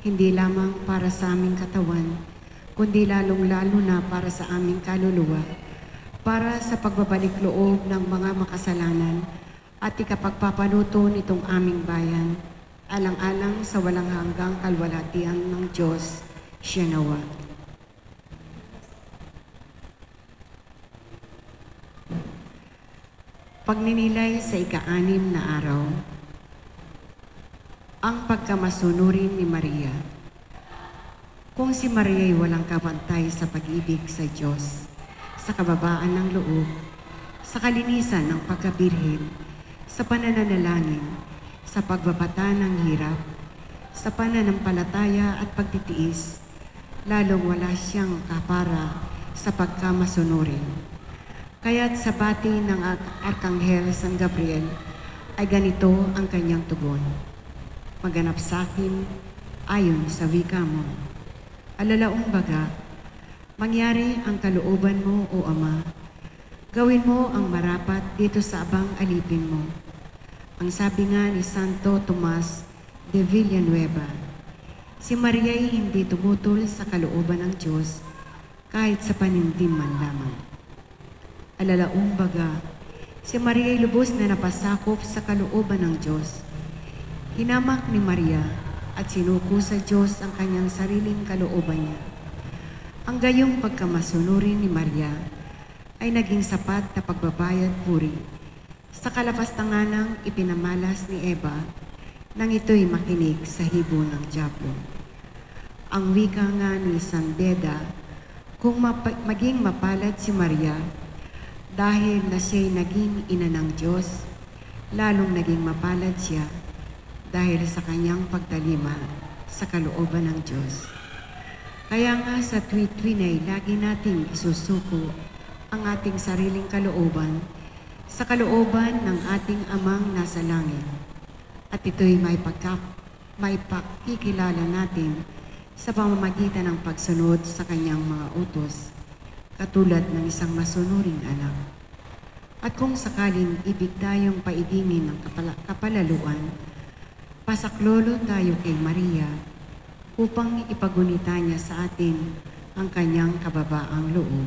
hindi lamang para sa aming katawan, kundi lalong-lalo na para sa aming kaluluwa, para sa pagbabalik loob ng mga makasalanan at ikapagpapanuto nitong aming bayan, alang-alang sa walang hanggang kalwalhatian ng Diyos, Sinawa. Pagninilay sa ika-6 na araw, ang pagkamasunurin ni Maria. Kung si Maria ay walang kapantay sa pag-ibig sa Diyos, sa kababaan ng loob, sa kalinisan ng pagkabirhen, sa pananalangin, sa pagbabata ng hirap, sa pananampalataya at pagtitiis, lalong wala siyang kapara sa pagkamasunurin. Kaya't sa bati ng Arkanghel San Gabriel ay ganito ang kanyang tugon. Maganap sa akin ayon sa wika mo. Alalaong baga, mangyari ang kalooban mo, O Ama. Gawin mo ang marapat dito sa abang alipin mo. Ang sabi nga ni Santo Tomas de Villanueva, si Maria ay hindi tumutol sa kalooban ng Diyos kahit sa panindim man lamang. Alalaong baga, si Maria ay lubos na napasakop sa kalooban ng Diyos. Hinamak ni Maria at sinuko sa Diyos ang kanyang sariling kalooban niya. Ang gayong pagkamasunurin ni Maria ay naging sapat na pagbabayad puri sa kalapastanganang ipinamalas ni Eva nang ito'y makinig sa hibo ng diablo. Ang wika nga ni San Beda, kung maging mapalad si Maria, dahil na siya'y naging ina ng Diyos, lalong naging mapalad siya dahil sa kanyang pagtalima sa kalooban ng Diyos. Kaya nga sa tuwi-tuwi ay lagi nating isusuko ang ating sariling kalooban sa kalooban ng ating Amang nasa langit. At ito'y may pakikilala natin sa pamamagitan ng pagsunod sa kanyang mga utos, katulad ng isang masunuring anak. At kung sakaling ibig tayong paigingin ng kapalaluan, pasaklolo tayo kay Maria upang ipagunita niya sa atin ang kanyang kababaang loob.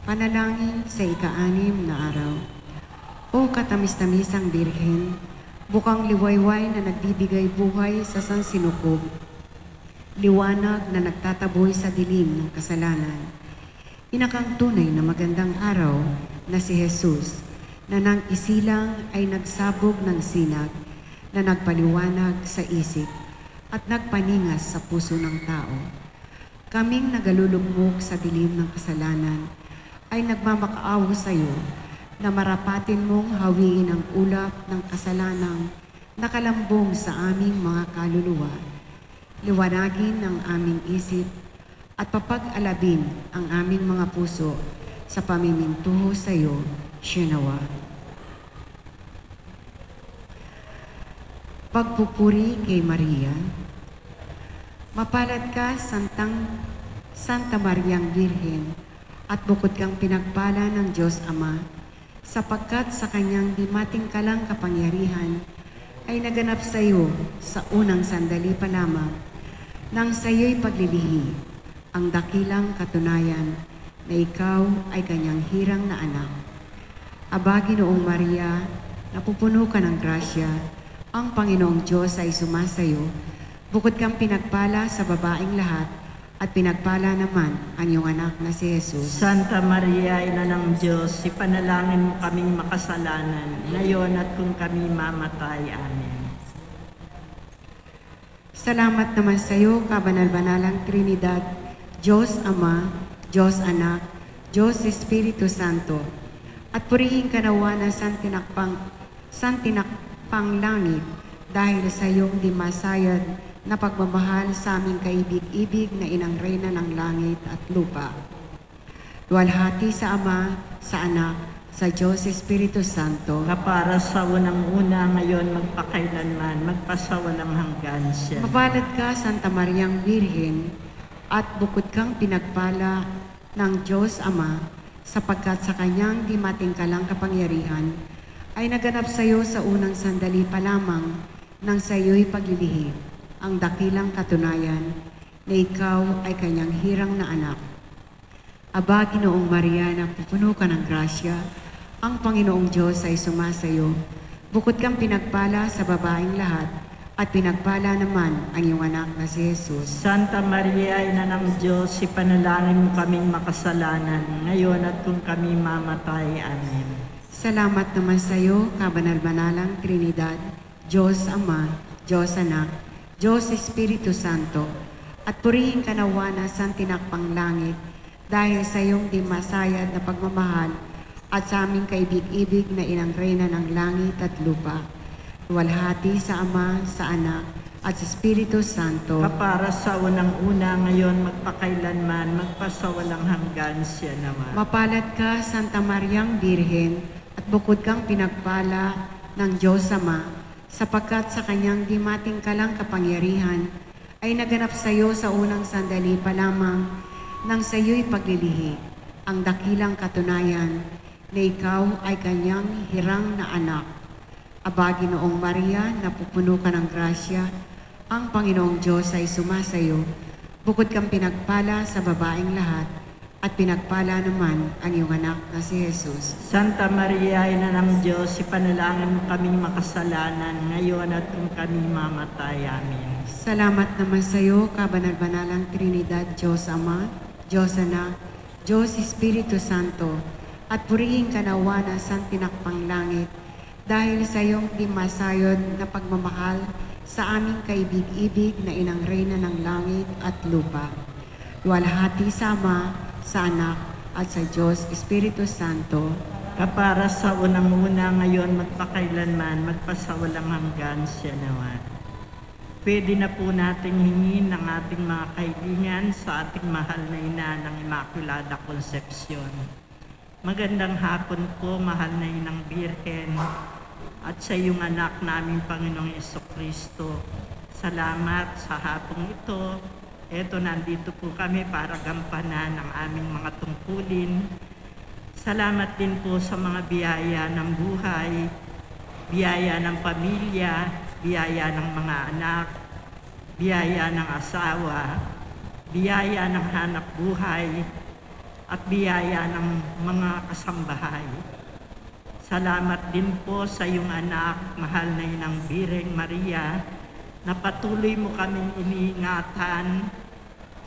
Panalangin sa ika-6 na araw. O katamis-tamisang Birhen, bukang liwayway na nagbibigay buhay sa sansinukob, liwanag na nagtataboy sa dilim ng kasalanan, inakang tunay na magandang araw na si Jesus, na nang isilang ay nagsabog ng sinag, na nagpaliwanag sa isip at nagpaningas sa puso ng tao. Kaming nagalulugmok sa dilim ng kasalanan, ay nagmamakaawa sa iyo na marapatin mong hawiin ang ulap ng kasalanang nakalambong sa aming mga kaluluwa, liwanagin ang aming isip at papag-alabin ang aming mga puso sa pamimintuho sa iyo, Sinawa. Pagpupuri kay Maria. Mapalad ka, Santa Mariang Birhen, at bukod kang pinagpala ng Diyos Ama, sapagkat sa kanyang di matingkalang kapangyarihan ay naganap sa iyo sa unang sandali pa lamang nang sa iyo'y paglilihi, ang dakilang katunayan na ikaw ay kanyang hirang na anak. Aba, Ginoong Maria, napupuno ka ng grasya, ang Panginoong Diyos ay sumasayo, bukod kang pinagpala sa babaeng lahat, at pinagpala naman ang iyong anak na si Jesus. Santa Maria, Ina ng Diyos, ipanalangin mo kaming makasalanan, ngayon at kung kami mamatay. Amen. Salamat naman sa iyo, kabanal-banalang Trinidad, Diyos Ama, Diyos Anak, Diyos Espiritu Santo, at purihin ka nawa ng santinakpang langit dahil sa iyong di masayad na pagmamahal sa aming kaibig-ibig na inang reyna ng langit at lupa. Luwalhati sa Ama, sa Anak, sa Diyos Espiritu Santo, Kapara sa unang-una, ngayon magpakailanman, magpasawalang hanggan siya. mapalad ka, Santa Mariang Birhen, at bukod kang pinagpala ng Diyos Ama, sapagkat sa kanyang di matingkalang kapangyarihan, ay naganap sa iyo sa unang sandali pa lamang nang sa iyo'y paglilihi, ang dakilang katunayan na ikaw ay kanyang hirang na anak. Aba, Ginoong Maria, napupuno ka ng grasya, ang Panginoong Diyos ay sumasayo, bukod kang pinagpala sa babaeng lahat, at pinagpala naman ang iyong anak na si Jesus. Santa Maria, Ina ng Diyos, ipanalangin mo kaming makasalanan, ngayon at kung kami mamatay. Amen. Salamat naman sa iyo, kabanal-banalang Trinidad, Diyos Ama, Diyos Anak, Diyos Espiritu Santo, at purihin ka nawa na santinakpang langit dahil sa iyong di masayad na pagmamahal at sa aming kaibig-ibig na inang reyna ng langit at lupa. Luwalhati sa Ama, sa Anak, at sa Espiritu Santo, Kapara sa unang-una, ngayon magpakailanman, magpasawalang hanggan siya naman. mapalad ka, Santa Mariang Birhen, at bukod kang pinagpala ng Diyos Ama, sapagkat sa kanyang di matingkalang kapangyarihan ay naganap sa iyo sa unang sandali pa lamang nang sa iyo'y paglilihi, ang dakilang katunayan na ikaw ay kanyang hirang na anak. Aba, Ginoong Maria, napupuno ka ng grasya, ang Panginoong Diyos ay sumasayo, bukod kang pinagpala sa babaeng lahat, at pinagpala naman ang iyong anak na si Jesus. Santa Maria, Ina ng Diyos, ipanalangin mo kaming makasalanan, ngayon at kung kami mamatay. Amen. Salamat naman sa iyo, kabanal-banalang Trinidad, Diyos Ama, Diyos Anak, Diyos Espiritu Santo, at purihin ka nawa ng santinakpang langit, dahil sa iyong di masayod na pagmamahal sa aming kaibig-ibig na inang reyna ng langit at lupa. Luwalhati sa Ama, sa Anak, at sa Diyos Espiritu Santo, Kapara sa unang-una, ngayon magpakailanman, magpasawalang hanggan siya naman. Pwede na po nating hingin ng ating mga kaibigan sa ating mahal na ina ng Immaculada Concepcion. Magandang hapon po, mahal na inang Birhen, at sa iyong anak naming Panginoong Jesucristo. Salamat sa hapong ito. Eto, nandito po kami para gampanan ang aming mga tungkulin. Salamat din po sa mga biyaya ng buhay, biyaya ng pamilya, biyaya ng mga anak, biyaya ng asawa, biyaya ng hanap buhay, at biyaya ng mga kasambahay. Salamat din po sa iyong anak, mahal na inang Birheng Maria, na patuloy mo kaming iniingatan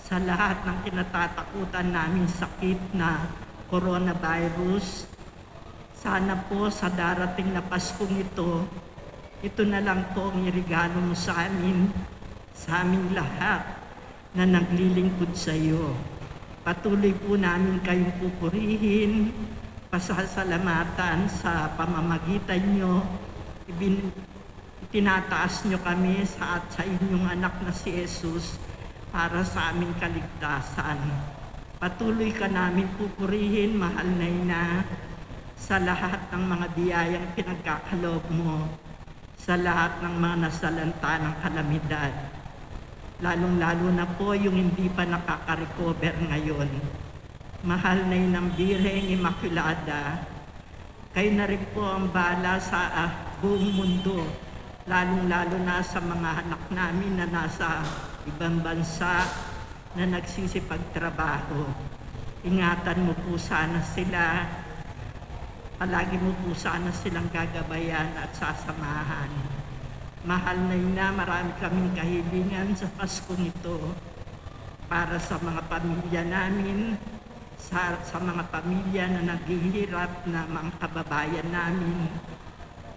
sa lahat ng kinatatakutan naming sakit na coronavirus. Sana po sa darating na Paskong ito na lang po ang irigalo mo sa aming lahat na naglilingkod sa iyo. Patuloy po namin kayong pupurihin, pasasalamatan sa pamamagitan nyo, tinataas nyo kami sa inyong anak na si Jesus para sa aming kaligtasan. Patuloy ka namin pupurihin, mahal na ina, sa lahat ng mga biyayang pinagkakaloob mo, sa lahat ng mga nasalanta ng kalamidad. Lalong-lalo na po yung hindi pa nakaka-recover ngayon. Mahal na Inang Birheng Immaculada, kayo na rin po ang bahala sa buong mundo, lalong-lalo na sa mga anak namin na nasa ibang bansa na nagsisipagtrabaho. Ingatan mo po sana sila, palagi mo po sana silang gagabayan at sasamahan. Mahal na Ina, marami kaming kahilingan sa Paskong ito para sa mga pamilya namin, sa mga pamilya na naghihirap na mga kababayan namin.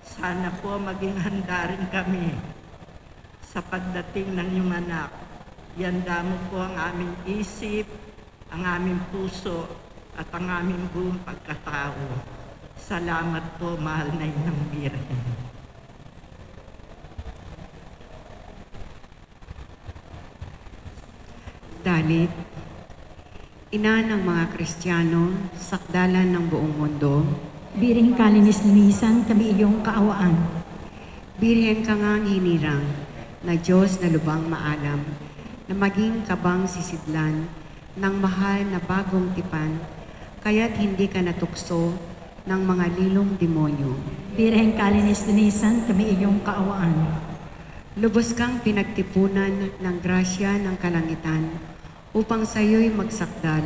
Sana po maging handa rin kami sa pagdating ng iyong anak. Ihanda mo po ang aming isip, ang aming puso, at ang aming buong pagkatao. Salamat po, mahal na Inang Birhen. Dalit, Ina ng mga Kristiyano, sakdalan ng buong mundo, Biring kalinis-linisan kami iyong kaawaan. Birhen ka ngang hinirang, na Diyos na lubang maalam, na maging kabang sisidlan ng mahal na bagong tipan, kaya't hindi ka natukso ng mga lilong demonyo. Biring kalinis-linisan kami iyong kaawaan. Lubos kang pinagtipunan ng grasya ng kalangitan, upang sa'yo'y magsakdal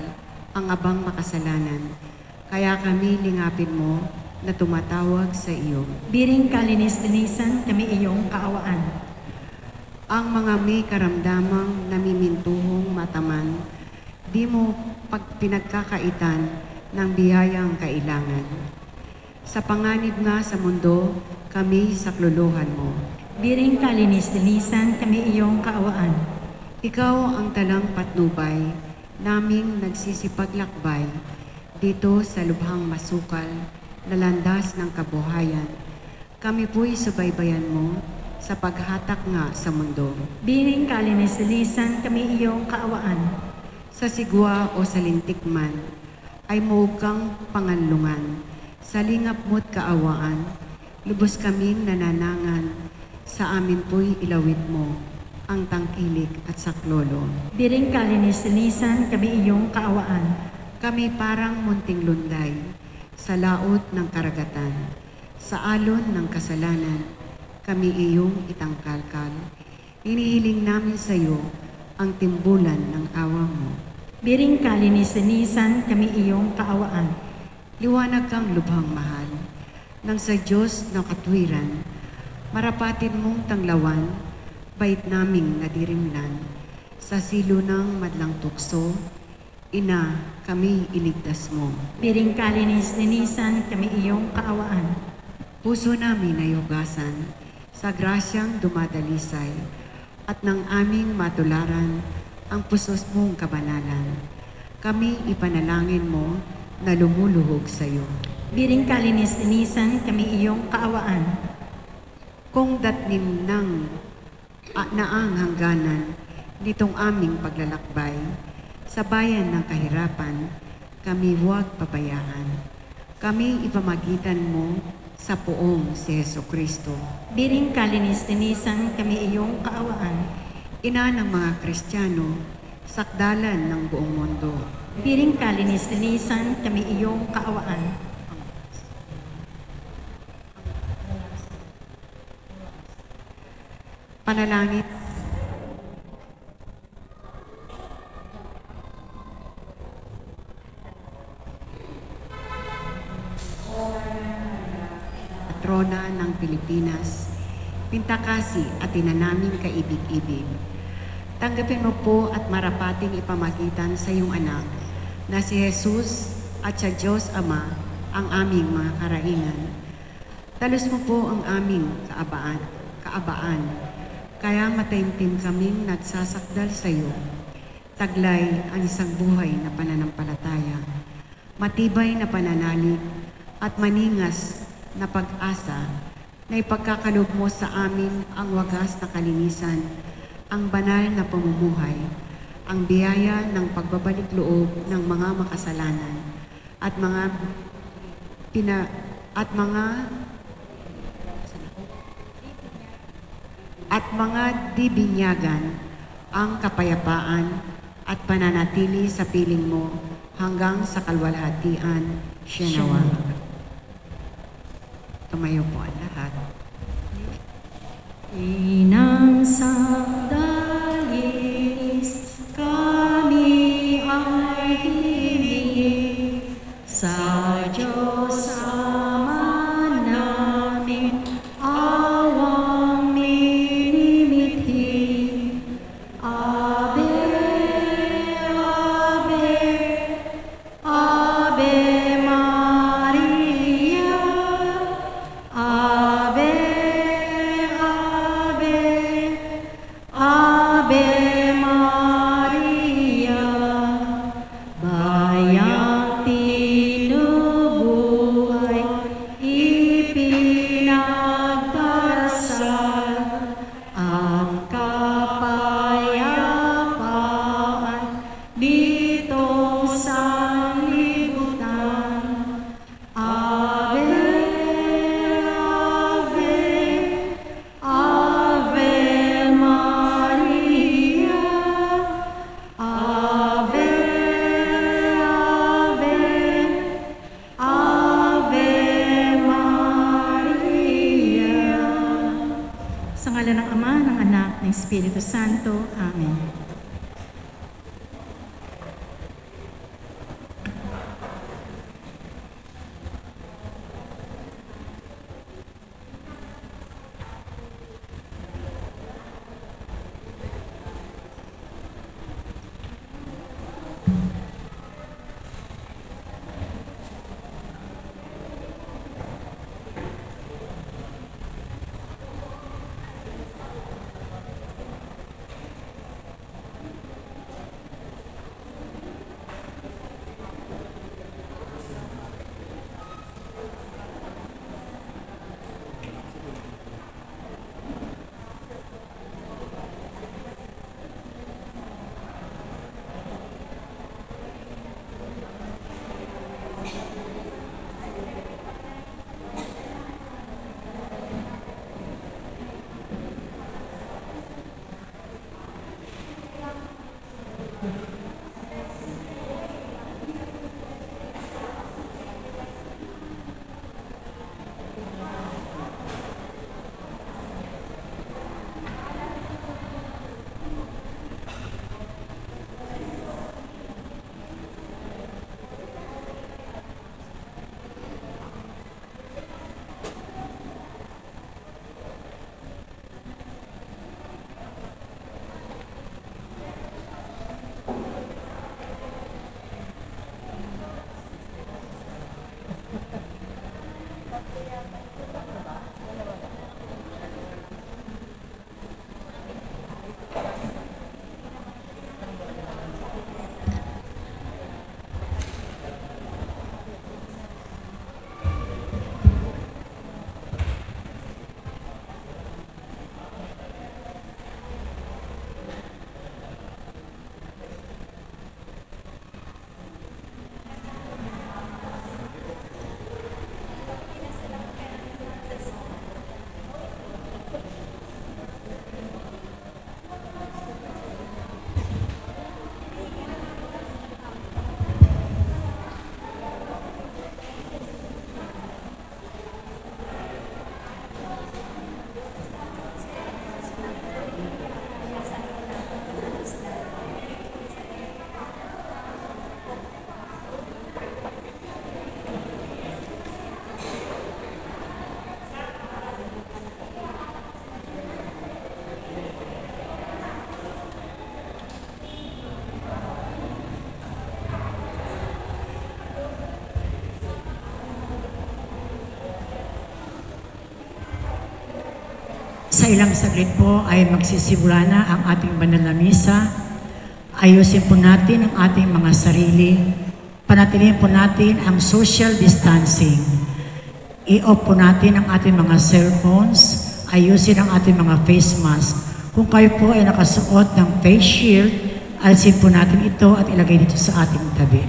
ang abang makasalanan. Kaya kami lingapin mo na tumatawag sa iyo. Biring kalinis-linisan kami iyong kaawaan. Ang mga may karamdamang namimintuhong mataman, di mo pinagkakaitan ng biyayang kailangan. Sa panganib nga sa mundo, kami sakluluhan mo. Biring kalinis-linisan kami iyong kaawaan. Ikaw ang talang patnubay, naming nagsisipaglakbay, dito sa lubhang masukal na landas ng kabuhayan. Kami po'y subaybayan mo sa paghatak nga sa mundo. Biring kalinis-linisan kami iyong kaawaan. Sa sigwa o sa lintik man, ay muog kang panganlungan. Sa lingap mo't kaawaan, lubos kaming nananangan. Sa amin po'y ilawit mo ang tangkilik at saklolo. Biring kalinis-linisan kami iyong kaawaan. Kami parang munting lunday sa laot ng karagatan. Sa alon ng kasalanan, kami iyong itangkalkal. Inihiling namin sa iyo ang timbulan ng awa mo. Biring kalinis-linisan kami iyong kaawaan. Liwanag kang lubhang mahal, nang sa Diyos na katwiran, marapatin mong tanglawan, bait naming nadirimlan. Sa silo ng madlang tukso, Ina, kami iligtas mo. Biring kalinis-linisan kami iyong kaawaan. Puso namin ay hugasan sa grasyang dumadalisay at ng aming matularan ang pusos mong kabanalan. Kami ipanalangin mo na lumuluhog sa iyo. Biring kalinis-linisan kami iyong kaawaan. Kung datnim ng naang hangganan nitong aming paglalakbay, sa bayan ng kahirapan, kami huwag pabayaan. Kami ipamagitan mo sa poong si Jesucristo. Biring kalinis-linisan kami iyong kaawaan. Ina ng mga Kristiyano, sakdalan ng buong mundo. Biring kalinis-linisan kami iyong kaawaan. Panalangin. Patrona ng Pilipinas, Pintakasi at tinanaming kaibig-ibig. Tanggapin mo po at marapating ipamagitan sa iyong anak na si Jesus at sa Diyos Ama ang aming mga karaingan. Talos mo po ang aming kaabaan, kaya mataimtim kaming nagsasakdal sa iyo. Taglay ang isang buhay na pananampalataya, matibay na pananalig at maningas na pag-asa na ipagkakaloob mo sa amin ang wagas na kalinisan, ang banal na pamumuhay, ang biyaya ng pagbabalik loob ng mga makasalanan at mga dibinyagan ang kapayapaan, at pananatili sa piling mo hanggang sa kalwalhatian. Siya nawa. Tumayo po ang lahat. Inang sandalis, kami ay hiling sa Diyos Ama namin, awang minimithi. Ave, Ave, Ave Maria, Ave, Ave, Ave Maria, bayang tinubuhay, ipinagdarasal ang kapayapaan ditong sanlibutan. Ave, Ave, Ave Maria, Ave, Ave, Ave Maria. Sa ngalan ng Ama, ng Anak, ng Espiritu Santo. Amen. Sa ilang saglit po ay magsisimula na ang ating banal na misa. Ayusin po natin ang ating mga sarili. Panatilihin po natin ang social distancing. I-off po natin ang ating mga cellphones. Ayusin ang ating mga face mask. Kung kayo po ay nakasuot ng face shield, alisin po natin ito at ilagay dito sa ating tabi.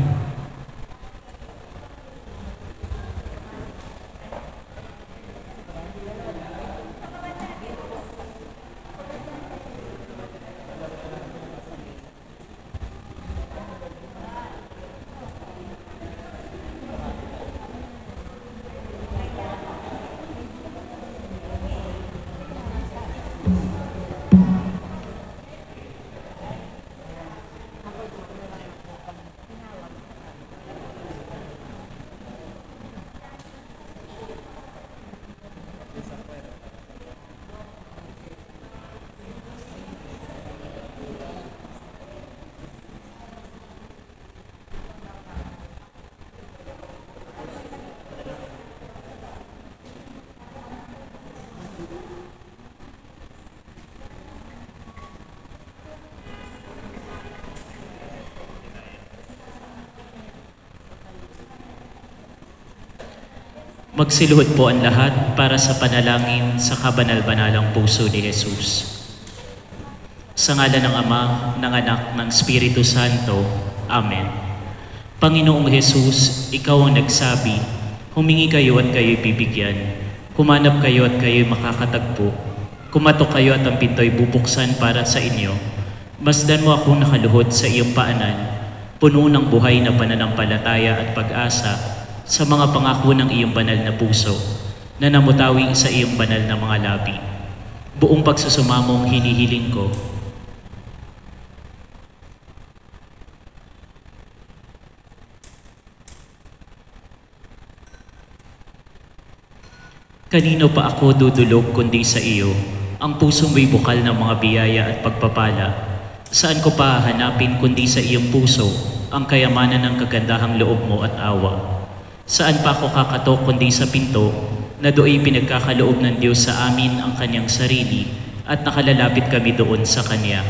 Magsiluhod po ang lahat para sa panalangin sa kabanal-banalang puso ni Jesus. Sa ngalan ng Ama, ng Anak, ng Espiritu Santo. Amen. Panginoong Jesus, Ikaw ang nagsabi, humingi kayo at kayo'y bibigyan. Kumanap kayo at kayo'y makakatagpo. Kumatok kayo at ang pinto'y bubuksan para sa inyo. Masdan mo akong nakaluhod sa iyong paanan, puno ng buhay na pananampalataya at pag-asa sa mga pangako ng iyong banal na puso na namutawi sa iyong banal na mga labi. Buong pagsusumamong hinihiling ko. Kanino pa ako dudulog kundi sa iyo? Ang pusong may bukal ng mga biyaya at pagpapala. Saan ko pa hanapin kundi sa iyong puso ang kayamanan ng kagandahang loob mo at awa? Saan pa ako kakatok kundi sa pinto na do'y pinagkakaloob ng Diyos sa amin ang kanyang sarili at nakalalapit kami doon sa kanya?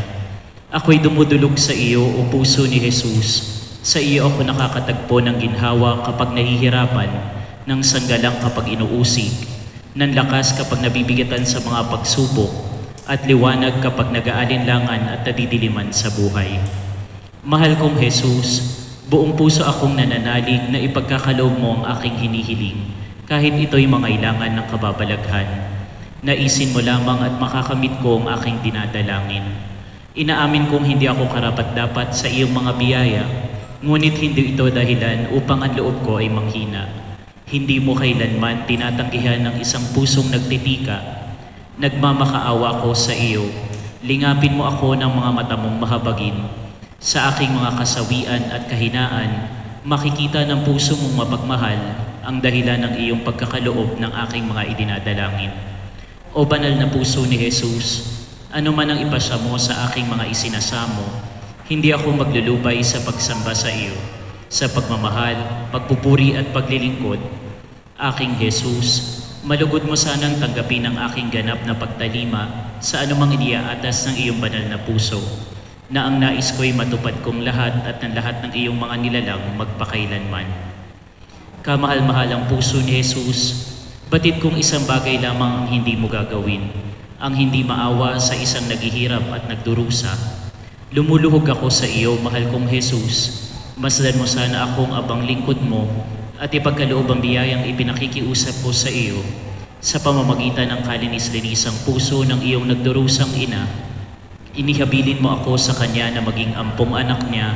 Ako'y dumudulog sa iyo, o puso ni Jesus. Sa iyo ako nakakatagpo ng ginhawa kapag nahihirapan, ng sanggalang kapag inuusig, ng lakas kapag nabibigatan sa mga pagsubok, at liwanag kapag nag-aalinlangan at nadidiliman sa buhay. Mahal kong Jesus, buong puso akong nananalig na ipagkakaloob mo ang aking hinihiling, kahit ito'y mangailangan ng kababalaghan. Naisin mo lamang at makakamit ko ang aking dinadalangin. Inaamin kong hindi ako karapat-dapat sa iyong mga biyaya, ngunit hindi ito dahilan upang ang loob ko ay manghina. Hindi mo kailanman tinatanggihan ng isang pusong nagtitika. Nagmamakaawa ko sa iyo. Lingapin mo ako ng mga mata mong mahabagin. Sa aking mga kasawian at kahinaan, makikita ng puso mong mapagmahal ang dahilan ng iyong pagkakaloob ng aking mga idinadalangin. O banal na puso ni Jesus, ano man ang ipasya mo sa aking mga isinasamo, hindi ako maglulubay sa pagsamba sa iyo, sa pagmamahal, pagpupuri at paglilingkod. Aking Jesus, malugod mo sanang tanggapin ang aking ganap na pagtalima sa anumang iniaatas ng iyong banal na puso, na ang nais ko'y matupad kong lahat at ng lahat ng iyong mga nilalang magpakailanman. Kamahal-mahalang puso ni Jesus, batid kong isang bagay lamang ang hindi mo gagawin, ang hindi maawa sa isang naghihirap at nagdurusa. Lumuluhog ako sa iyo, mahal kong Jesus. Masdan mo sana akong abang lingkod mo at ipagkaloob ang biyayang ipinakikiusap ko sa iyo sa pamamagitan ng kalinis-linisang puso ng iyong nagdurusang ina. Inihabilin mo ako sa kanya na maging ampong anak niya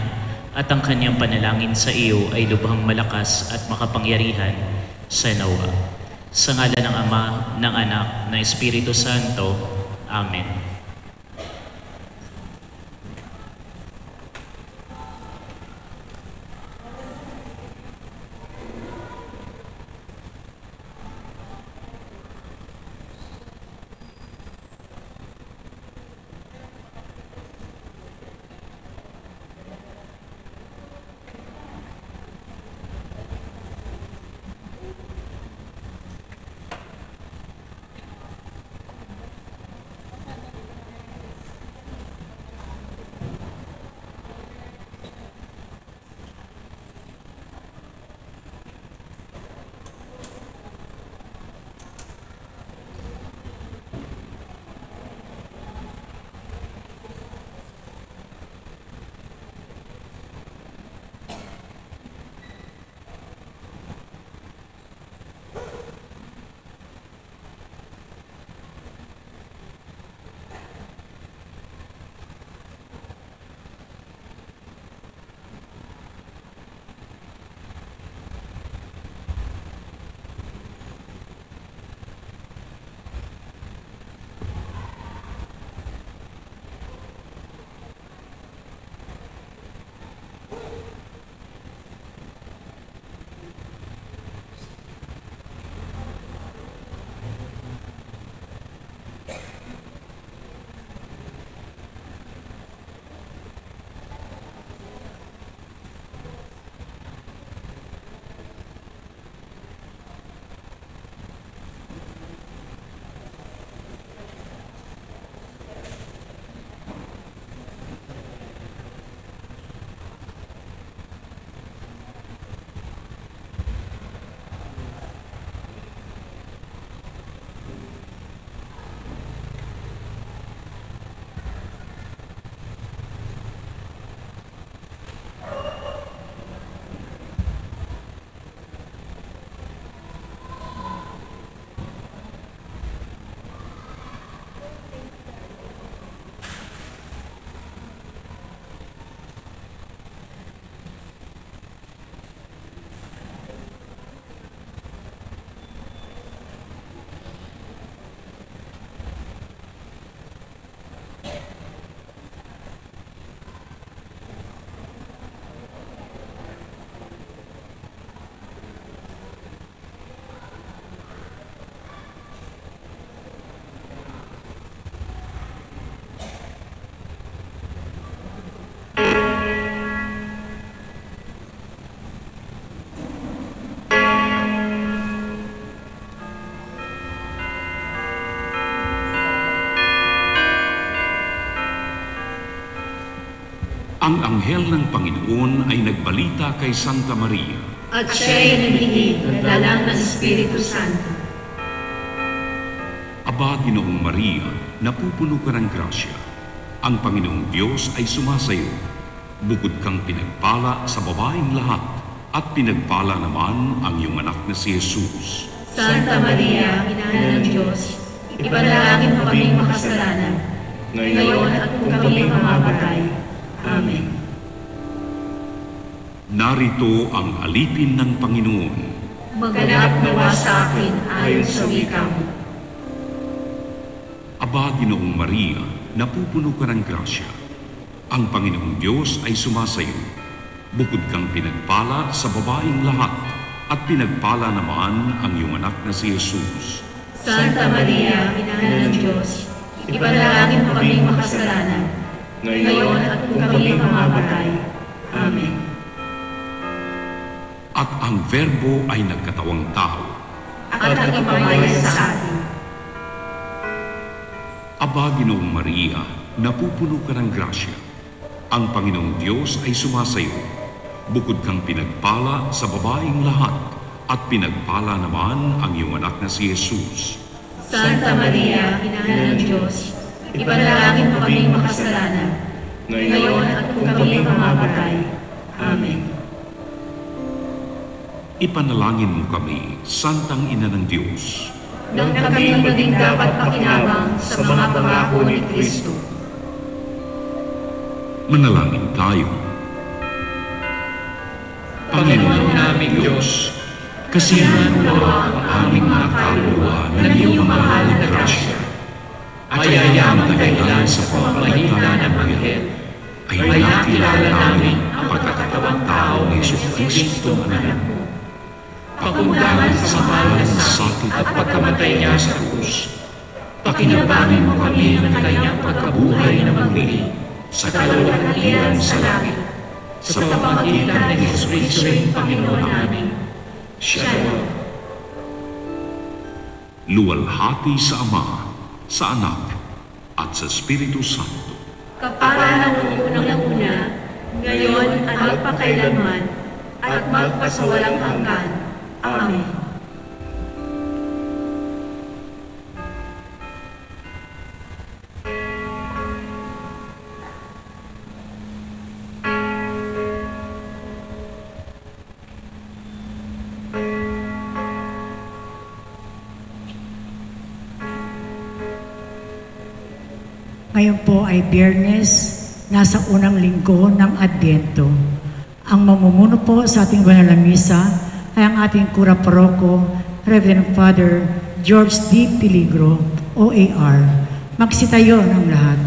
at ang kanyang panalangin sa iyo ay lubhang malakas at makapangyarihan sa nawa. Sa ngalan ng Ama, ng Anak, ng Espiritu Santo. Amen. ang anghel ng Panginoon ay nagbalita kay Santa Maria. At siya'y nabigit ng dalang ng Espiritu Santo. Aba, Ginoong Maria, napupuno ka ng grasya. Ang Panginoong Diyos ay sumasayo. Bukod kang pinagpala sa babaeng lahat, at pinagpala naman ang iyong anak na si Jesus. Santa Maria, Ina ng Diyos, ipanalangin mo kaming makasalanan, ngayon at kung kami mamamatay. Amen. Narito ang alipin ng Panginoon. Maganap nawa sa akin ayon sa wika mo. Aba, Ginoong Maria, napupuno ka ng grasya. Ang Panginoong Diyos ay sumasayo. Bukod kang pinagpala sa babaeng lahat, at pinagpala naman ang iyong anak na si Jesus. Santa Maria, Ina ng Diyos, ipanalangin mo kaming makasalanan, ngayon at kung kami mamamatay. Amen. At ang Verbo ay nagkatawang tao. At nagpamaya sa atin. Aba, Ginoong Maria, napupuno ka ng grasya. Ang Panginoong Diyos ay sumasayo. Bukod kang pinagpala sa babaeng lahat, at pinagpala naman ang iyong anak na si Jesus. Santa Maria, Ina ng Diyos, ipanalangin mo kaming makasalanan, ngayon at kung kami mamamatay. Amen. Ipanalangin mo kami, Santang Ina ng Diyos, nang kami maging dapat pakinabang sa mga pangako ni Kristo. Manalangin tayo. Panginoon naming Diyos, kasiyahan mo ang aming mga kaluluwa ng iyong mahal na grasya. Ayayang dahilan sa pamamagitan ng Anghel, ay nakilala namin ang pagkakatawang tao ni Jesucristo na anak mo. Pakundangan sa mahalan ng sakit at pagkamatay niya sa krus, pakinabangin mo kami ng kanyang pagkabuhay na magmili sa kaluwalhatian sa langit, sa pamamagitan ni Jesucristo rin Panginoon namin. Shalom. Luwalhati sa Ama, sa Anak, at sa Espiritu Santo. Kapara ng unang-una, ngayon at magpakailanman, at magpasawalang hanggan. Amen. Ngayon po ay Biyernes, nasa unang linggo ng Adbyento. Ang mamumuno po sa ating banal na misa ay ang ating Kura Paroko, Reverend Father George D. Peligro, OAR. Magsitayo ng lahat.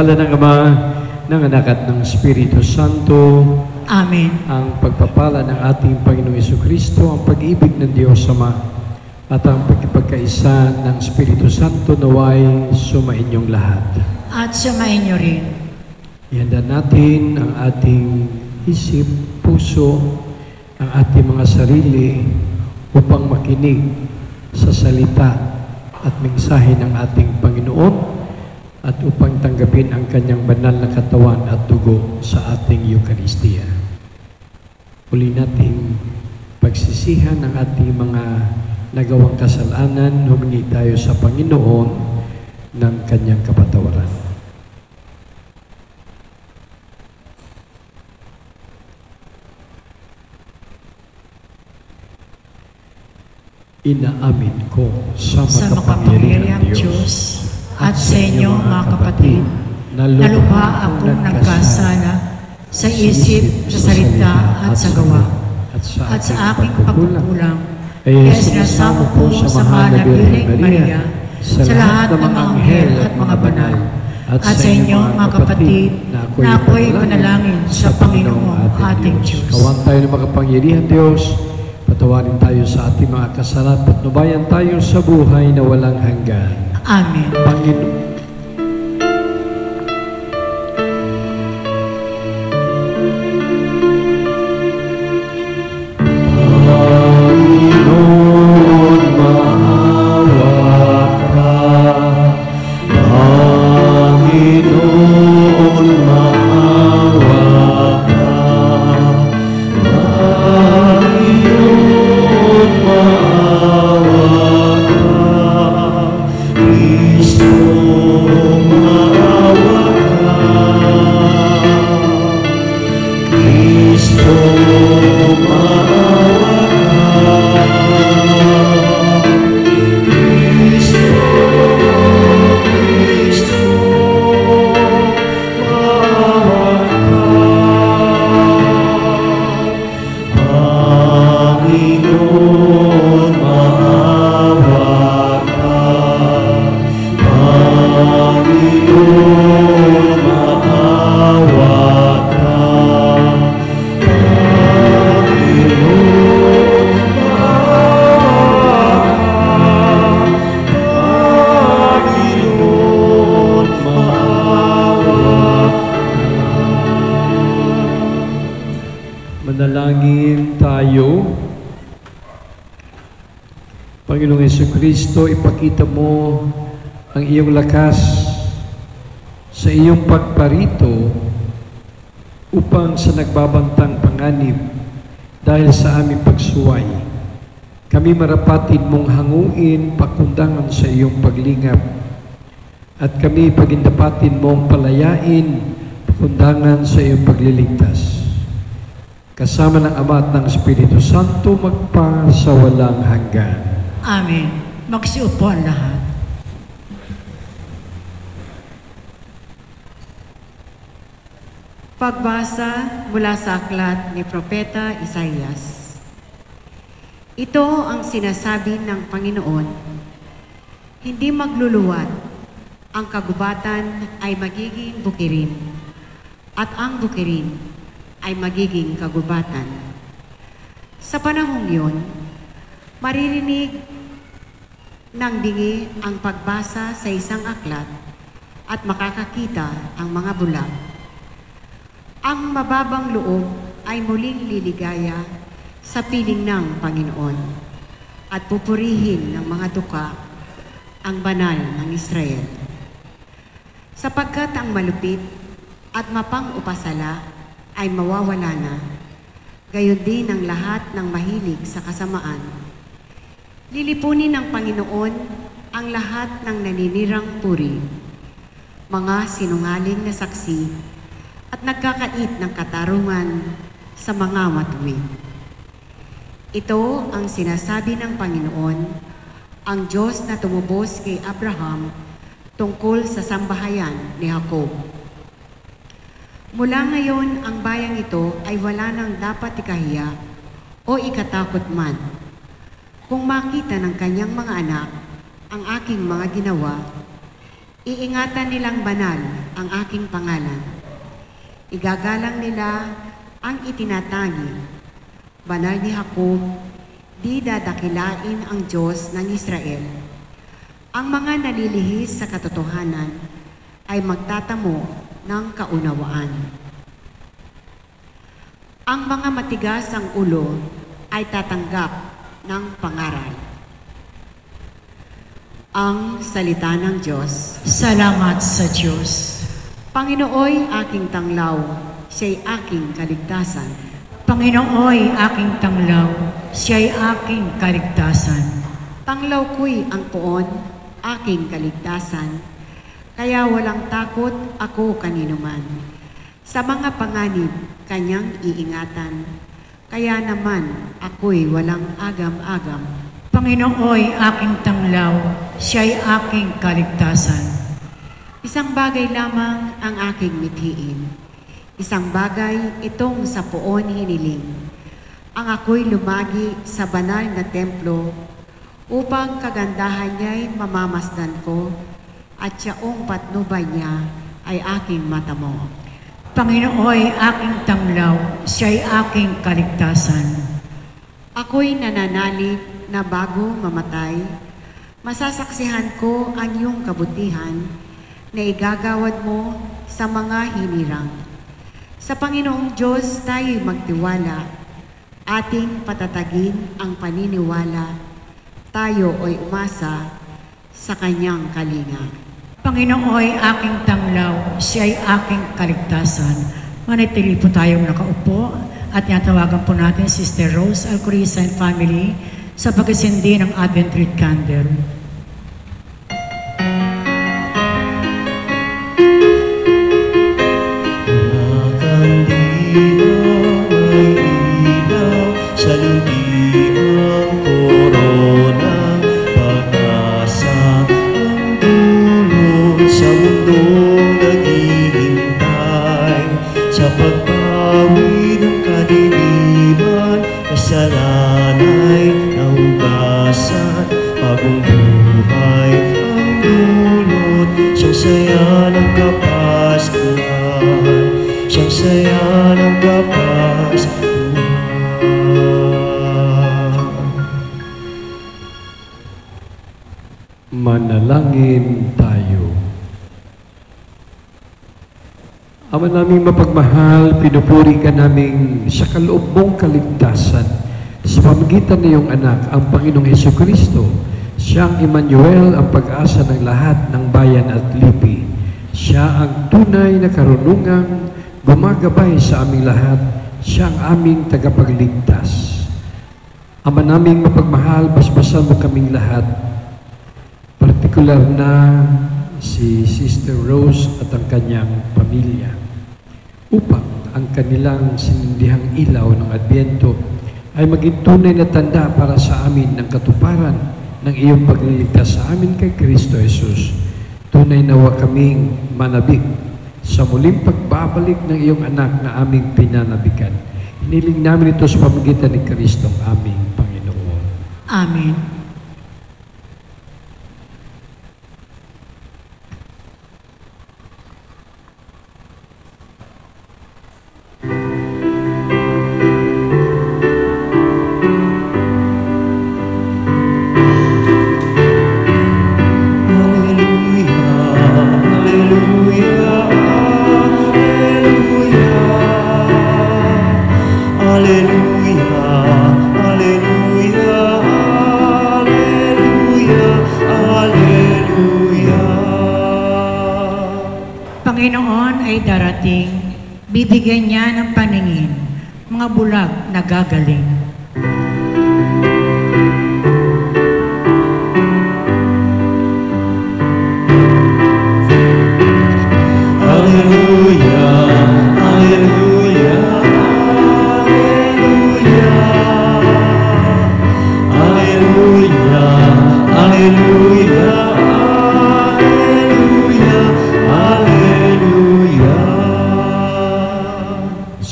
Ng Ama, ng Anak at ng Espiritu Santo. Amen. Ang pagpapala ng ating Panginoong Jesucristo, ang pag-ibig ng Diyos Ama, at ang pagkipagkaisa ng Espiritu Santo naway sumainyong lahat. At sumainyo rin. Ihanda natin ang ating isip, puso, ang ating mga sarili upang makinig sa salita at mensahe ng ating Panginoon at upang tanggapin ang kanyang banal na katawan at dugo sa ating Eucharistia. Uli nating pagsisihan ang ating mga nagawang kasalanan, humingi tayo sa Panginoon ng kanyang kapatawaran. Inaamin ko sa makapangyarihang Diyos at sa inyo mga kapatid, na lubha akong nagkasala sa isip, sa salita at sa gawa, at sa aking pagkukulang. Kaya sinasamo ko sa mahal na Birheng Maria, sa lahat ng mga anghel at mga banal, at sa inyo mga kapatid, na ako'y manalangin sa Panginoong ating Diyos. Kawan tayo ng makapangyarihang Diyos, patawarin tayo sa ating mga kasalanan, patnubayan tayo sa buhay na walang hanggan. Amen. Panginoon. Manalangin tayo. Panginoong Jesucristo, ipakita mo ang iyong lakas sa iyong pagparito upang sa nagbabantang panganib dahil sa aming pagsuway, kami marapatin mong hanguin pakundangan sa iyong paglingap at kami pagindapatin mong palayain pakundangan sa iyong pagliligtas. Kasama ng Ama at ng Espiritu Santo magpa sa walang hanggan. Amen. Magsiupo ang lahat. Pagbasa mula sa aklat ni Propeta Isaias. Ito ang sinasabi ng Panginoon, hindi magluluwat, ang kagubatan ay magiging bukirin, at ang bukirin ay magiging kagubatan. Sa panahong yun, maririnig ng dingi ang pagbasa sa isang aklat at makakakita ang mga bulag. Ang mababang loob ay muling liligaya sa piling ng Panginoon at pupurihin ng mga tuka ang banal ng Israel. Sapagkat ang malupit at mapang-upasala ay mawawala na, gayon din ang lahat ng mahilig sa kasamaan. Lilipunin ng Panginoon ang lahat ng naninirang puri, mga sinungaling na saksi at nagkakait ng katarungan sa mga matuwid. Ito ang sinasabi ng Panginoon, ang Diyos na tumubos kay Abraham tungkol sa sambahayan ni Jacob. Mula ngayon, ang bayang ito ay wala nang dapat ikahiya o ikatakot man. Kung makita ng kanyang mga anak ang aking mga ginawa, iingatan nilang banal ang aking pangalan. Igagalang nila ang itinatanging banal ni Jacob, di dadakilain ang Diyos ng Israel. Ang mga nalilihis sa katotohanan ay magtatamo ng kaunawaan. Ang mga matigas ang ulo ay tatanggap ng pangaral. Ang salita ng Diyos. Salamat sa Diyos. Panginooy aking tanglaw, siya'y aking kaligtasan. Panginooy aking tanglaw, siya'y aking kaligtasan. Tanglaw ko'y ang poon, aking kaligtasan, kaya walang takot ako kaninuman. Sa mga panganib, kanyang iingatan, kaya naman ako'y walang agam-agam. Panginooy aking tanglaw, siya'y aking kaligtasan. Isang bagay lamang ang aking mithiin. Isang bagay itong sa poon hiniling. Ang ako'y lumagi sa banal na templo upang kagandahan niya'y mamamasdan ko at siyaong patnubay niya ay aking matamo. Panginooy aking tanglaw, siya'y aking kaligtasan. Ako'y nananalig na bago mamatay, masasaksihan ko ang iyong kabutihan na igagawad mo sa mga hinirang. Sa Panginoong Diyos tayo'y magtiwala, ating patatagin ang paniniwala, tayo ay umasa sa kanyang kalinga. Panginooy aking tanglaw, siya'y aking kaligtasan. Manatili po tayong nakaupo at tinatawagan po natin Sister Rose Alcoriza and family sa pag-isindi ng Advent Wreath Candle. Sa lubiang korona, pag-asa ang dulot sa mundong naghihintay. Sa pagpawi ng kadiliman, kasalanay naugasan, bagong buhay ang dulot. Siyang saya ng Kapaskuhan, siyang saya ng Kapaskuhan. Manalangin tayo. Ama naming mapagmahal, pinupuri ka naming sa kaloob mong kaligtasan sa pamagitan ng iyong anak, ang Panginoong Hesukristo. Siyang Emmanuel, ang pag-asa ng lahat ng bayan at lipi. Siya ang tunay na karunungang gumagabay sa aming lahat. Siya ang aming tagapagligtas. Ama naming mapagmahal, basbasan mo kaming lahat. Partikular na si Sister Rose at ang kanyang pamilya upang ang kanilang sinindihang ilaw ng Adbyento ay maging tunay na tanda para sa amin ng katuparan ng iyong pagliligtas sa amin kay Kristo Jesus. Tunay nawa kaming manabik sa muling pagbabalik ng iyong anak na aming pinanabikan. Hiniling namin ito sa pamagitan ni Kristo ang aming Panginoon. Amen. Panginoon ay darating, bibigyan niya ng paningin, mga bulag na gagaling.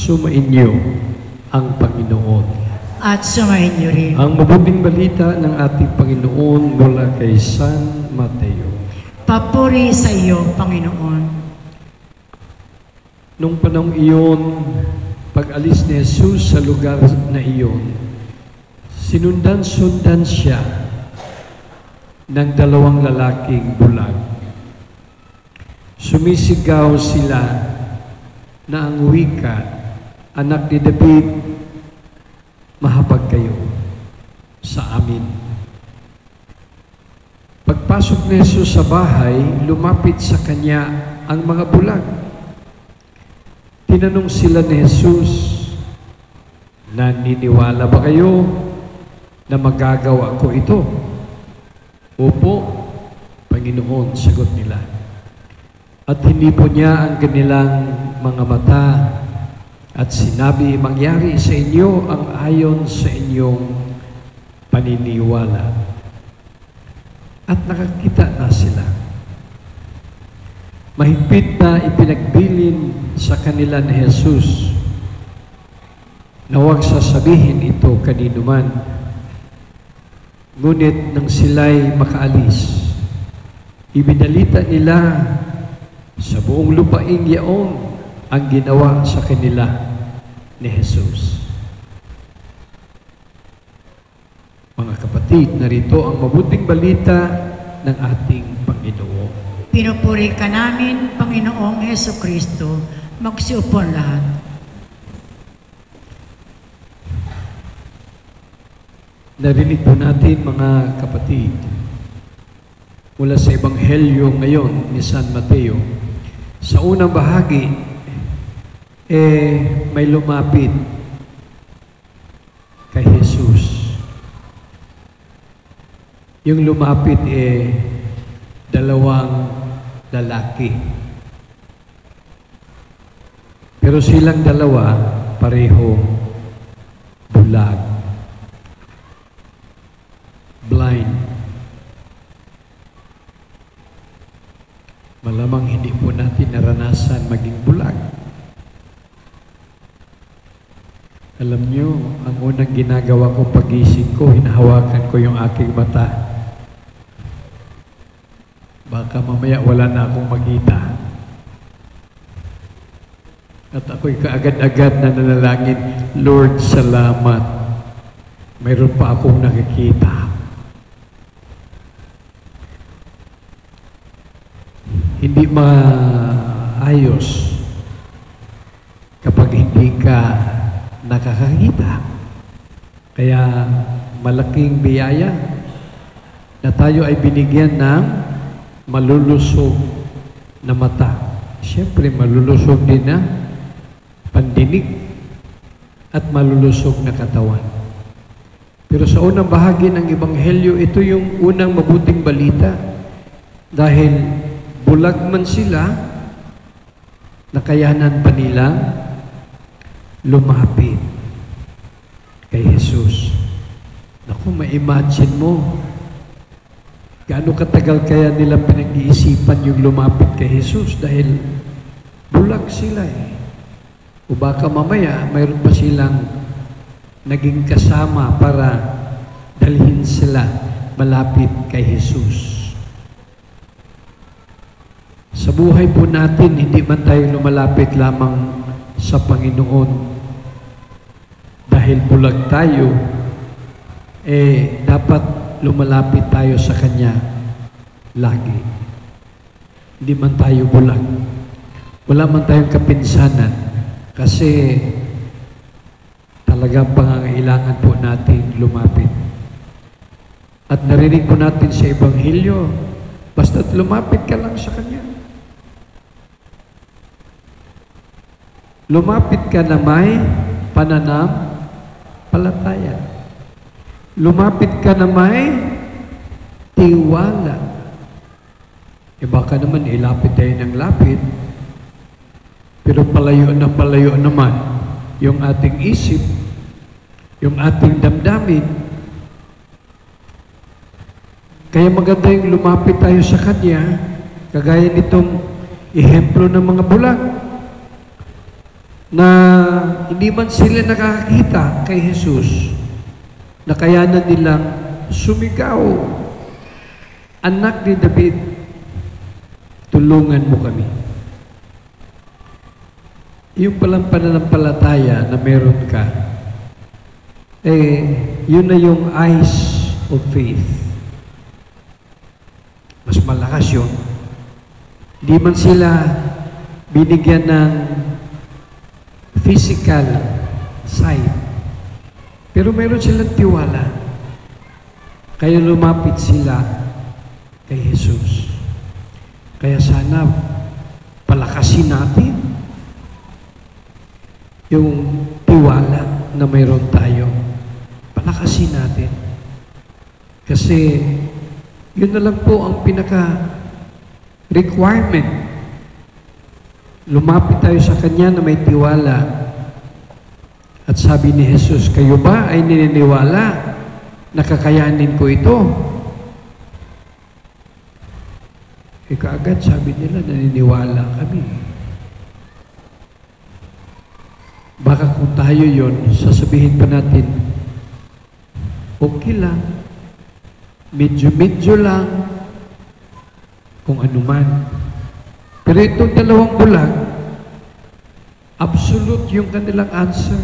Sumainyo ang Panginoon. At sumainyo rin ang mabuting balita ng ating Panginoon mula kay San Mateo. Papuri sa iyo, Panginoon. Nung panahong iyon, pag-alis ni Jesus sa lugar na iyon, sinundan-sundan siya ng dalawang lalaking bulag. Sumisigaw sila na ang wika, "Anak ni David, mahabag kayo sa amin." Pagpasok ni Jesus sa bahay, lumapit sa kanya ang mga bulag. Tinanong sila ni Jesus, "Naniniwala ba kayo na magagawa ko ito?" "Opo, Panginoon," sagot nila. At hindi po niya ang kanilang mga mata at sinabi, "Mangyari sa inyo ang ayon sa inyong paniniwala." At nakakita na sila. Mahigpit na ipinagbilin sa kanila ni Jesus na huwag sasabihin ito kanino man. Ngunit nang sila'y makaalis, ibinalita nila sa buong lupaing yaon ang ginawa sa kanila ni Jesus. Mga kapatid, narito ang mabuting balita ng ating Panginoon. Pinupuri ka namin, Panginoong Hesukristo. Magsiupo ang lahat. Narinig po natin, mga kapatid, mula sa Ebanghelyo ngayon ni San Mateo. Sa unang bahagi, may lumapit kay Jesus. Yung lumapit dalawang lalaki. Pero silang dalawa, pareho bulag. Blind. Malamang hindi po natin naranasan maging bulag. Alam nyo, ang unang ginagawa ko pagising ko, hinahawakan ko yung aking mata. Baka mamaya wala na akong makita. At ako'y kaagad-agad na nanalangin, "Lord, salamat. Mayroon pa akong nakikita." Hindi maayos kapag hindi ka nakakakita. Kaya malaking biyaya na tayo ay binigyan ng malulusog na mata. Siyempre, malulusog din na pandinig at malulusog na katawan. Pero sa unang bahagi ng Ebanghelyo, ito yung unang mabuting balita. Dahil bulag man sila, nakayanan pa nilang lumapit kay Jesus. Naku, ma-imagine mo, gaano katagal kaya nila pinag-iisipan yung lumapit kay Jesus dahil bulag sila O baka mamaya mayroon pa silang naging kasama para dalhin sila malapit kay Jesus. Sa buhay po natin, hindi man tayo lumalapit lamang sa Panginoon dahil bulag tayo, dapat lumalapit tayo sa Kanya lagi. Hindi man tayo bulag. Wala man tayong kapinsanan kasi talagang pangangailangan po natin lumapit. At narinig po natin sa Ebanghelyo, basta't lumapit ka lang sa Kanya. Lumapit ka na may pananampalataya. Lumapit ka na may tiwala. Baka naman ilapit tayo ng lapit, pero palayo naman yung ating isip, yung ating damdamin. Kaya maganda yung lumapit tayo sa Kanya, kagaya nitong ehemplo ng mga bulag, na hindi man sila nakakakita kay Jesus, nakayanan nilang sumigaw, "Anak ni David, tulungan mo kami." yung palang pananampalataya na meron ka, yun na yung eyes of faith. Mas malakas yun. Di man sila binigyan ng physical sight, pero meron silang tiwala. Kaya lumapit sila kay Jesus. Kaya sana palakasin natin yung tiwala na mayroon tayo. Palakasin natin. Kasi yun na lang po ang pinaka-requirement. Lumapit tayo sa Kanya na may tiwala. At sabi ni Jesus, kayo ba ay nininiwala na kakayanin ko ito? Kaagad sabi nila, naniniwala kami. Baka kung tayo yon, sasabihin pa natin, okay lang, medyo-medyo lang, kung ano man. Pero itong dalawang bulag, absolute yung kanilang answer.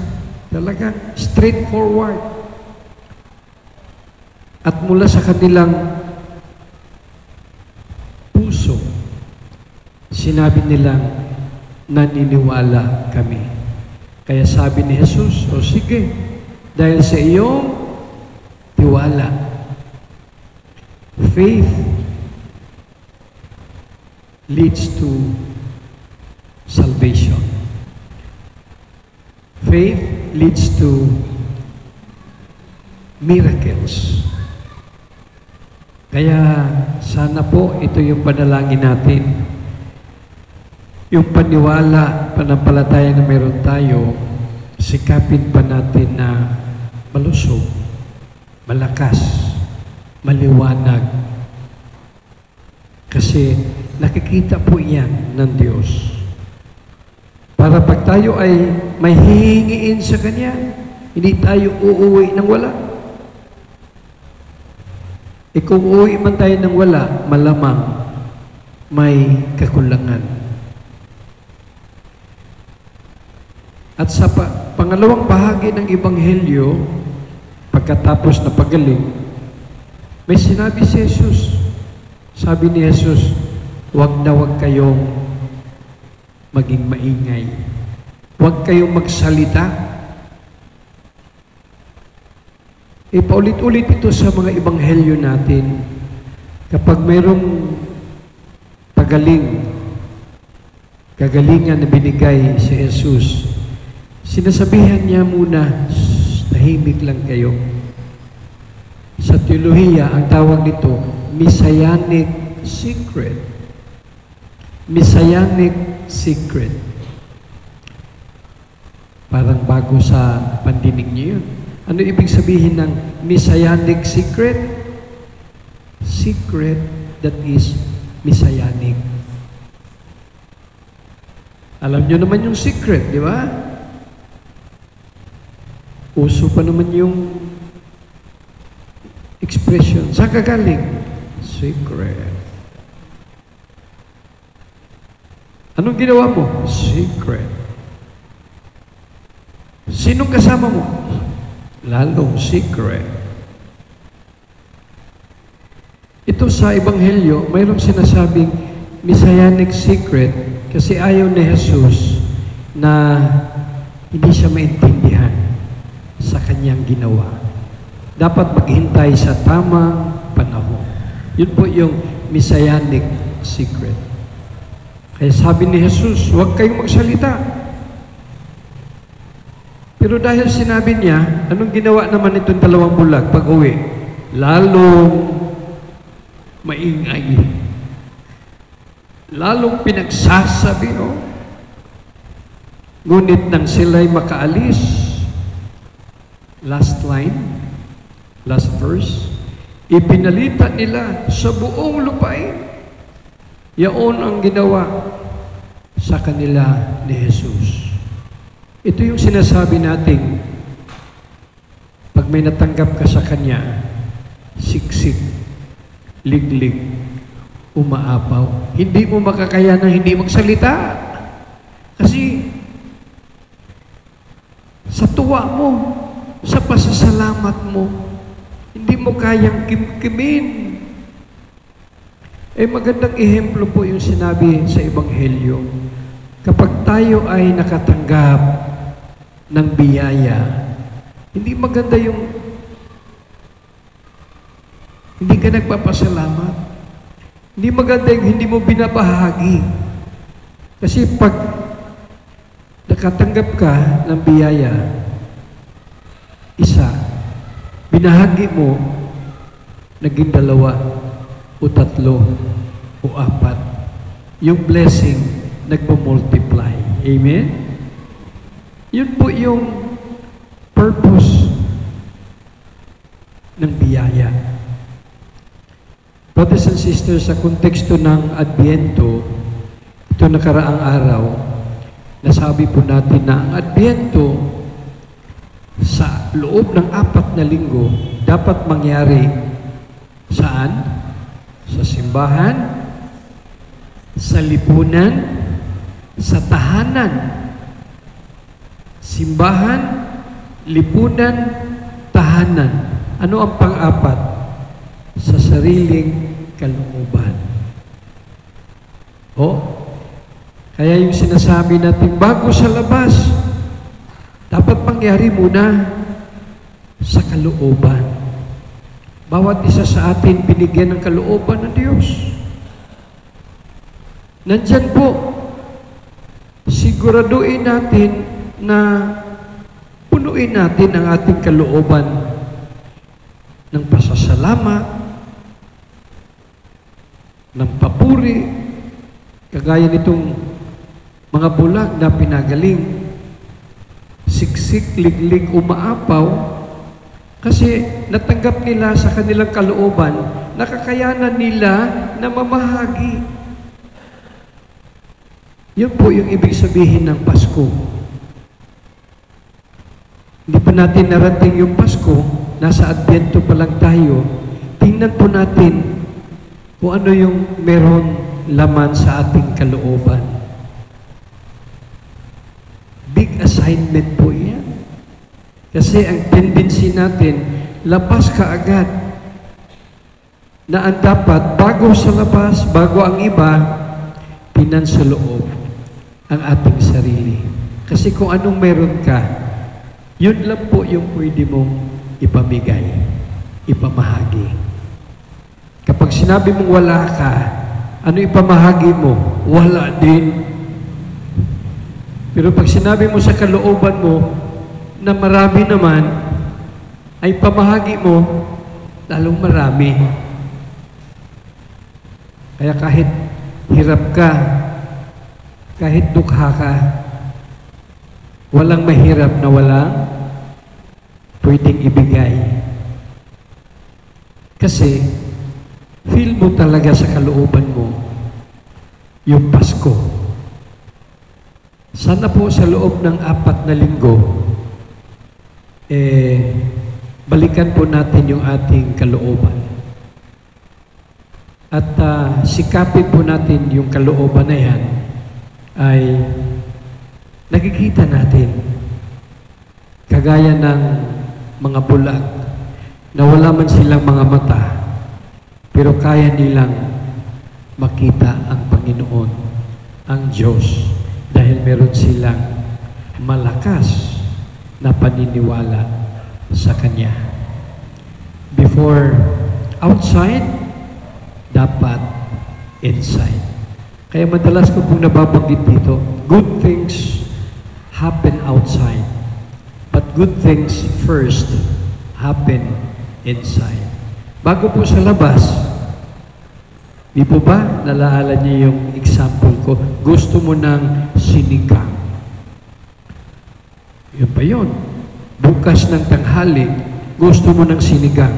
Talagang straightforward. At mula sa kanilang puso, sinabi nilang, naniniwala kami. Kaya sabi ni Jesus, o sige, dahil sa iyong tiwala, faith leads to salvation. Faith leads to miracles. Kaya sana po ito yung panalangin natin. Yung paniwala, panampalataya na meron tayo, sikapin pa natin na malusog, malakas, maliwanag. Kasi nakikita po yan ng Diyos. Para pag tayo ay may hihingiin sa Kanya, hindi tayo uuwi ng wala. Kung uuwi man tayo ng wala, malamang may kakulangan. At sa pangalawang bahagi ng Ebanghelyo, pagkatapos na pagaling, may sinabi si Jesus. Sabi ni Jesus, huwag na huwag kayong maging maingay. Huwag kayong magsalita. Paulit-ulit ito sa mga Ebanghelyo natin. Kapag mayroong kagalingan na binigay si Jesus, sinasabihan niya muna, tahimik lang kayo. Sa teolohiya, ang tawag nito, Messianic secret. Messianic secret. Parang bago sa pandinig niyo yun. Ano ibig sabihin ng Messianic secret? Secret that is Messianic. Alam niyo naman yung secret, di ba? Uso pa naman yung expression. Saan ka galing? Secret. Anong ginawa mo? Secret. Sinong kasama mo? Lalong secret. Ito sa Ebanghelyo, mayroong sinasabing Messianic secret kasi ayaw ni Jesus na hindi siya maintindihan sa kanyang ginawa. Dapat maghintay sa tamang panahon. Yun po yung Messianic secret. Kaya sabi ni Jesus, huwag kayong magsalita. Pero dahil sinabi niya, anong ginawa naman itong dalawang bulag pag uwi? Lalong maingay. Lalong pinagsasabi, no? Ngunit nang sila'y makaalis, last line, last verse, ipinalita nila sa buong lupain. Yaon ang ginawa sa kanila ni Jesus. Ito yung sinasabi natin, pag may natanggap ka sa Kanya, siksik, liglig, umaapaw. Hindi mo makakaya na hindi magsalita. Kasi tuwa mo, sa pasasalamat mo. Hindi mo kayang kimkimin. Magandang ehemplo po yung sinabi sa Ebanghelyo. Kapag tayo ay nakatanggap ng biyaya, hindi maganda yung hindi ka nagpapasalamat. Hindi maganda yung hindi mo binabahagi. Kasi pag nakatanggap ka ng biyaya, isa, binahagi mo, naging 2 o 3 o 4. Yung blessing, nagpo-multiply. Amen? Yun po yung purpose ng biyaya. Brothers and sisters, sa konteksto ng Adbyento, ito nakaraang araw, nasabi po natin na ang Adbyento sa loob ng 4 na linggo dapat mangyari saan? Sa simbahan, sa lipunan, sa tahanan. Simbahan, lipunan, tahanan. Ano ang pang-4? Sa sariling kalooban. Kaya yung sinasabi natin, bago sa labas, dapat mangyari muna sa kalooban. Bawat isa sa atin binigyan ng kalooban ng Diyos. Nandyan po, siguraduhin natin na punuin natin ang ating kalooban ng pasasalamat, ng papuri, kagaya nitong mga bulag na pinagaling, siksik, liglig, umaapaw, kasi natanggap nila sa kanilang kalooban, nakakayanan nila na mamahagi. Yun po yung ibig sabihin ng Pasko. Hindi pa natin narating yung Pasko, nasa Adbyento pa lang tayo, tingnan po natin kung ano yung meron laman sa ating kalooban. Big assignment po yan. Kasi ang tendency natin, labas ka agad. Na ang dapat, bago sa labas, bago ang iba, tinan sa loob ang ating sarili. Kasi kung anong meron ka, yun lang po yung pwede mong ipamigay, ipamahagi. Kapag sinabi mong wala ka, ano ipamahagi mo? Wala din. Pero pag sinabi mo sa kalooban mo, na marami naman, ay pamahagi mo, lalong marami. Kaya kahit hirap ka, kahit dukha ka, walang mahirap na walang pwedeng ibigay. Kasi, feel mo talaga sa kalooban mo yung Pasko. Sana po sa loob ng 4 na linggo, balikan po natin yung ating kalooban. At sikapin po natin yung kalooban na yan ay nakikita natin kagaya ng mga bulag na wala man silang mga mata pero kaya nilang makita ang Panginoon, ang Diyos, dahil meron silang malakas na paniniwala sa Kanya. Before outside, dapat inside. Kaya madalas ko pong nababanggit dito, good things happen outside, but good things first happen inside. Bago po sa labas, di po ba, nalaala niyo yung example ko, gusto mo ng sinigang. Yun pa yun. Bukas ng tanghali, gusto mo ng sinigang.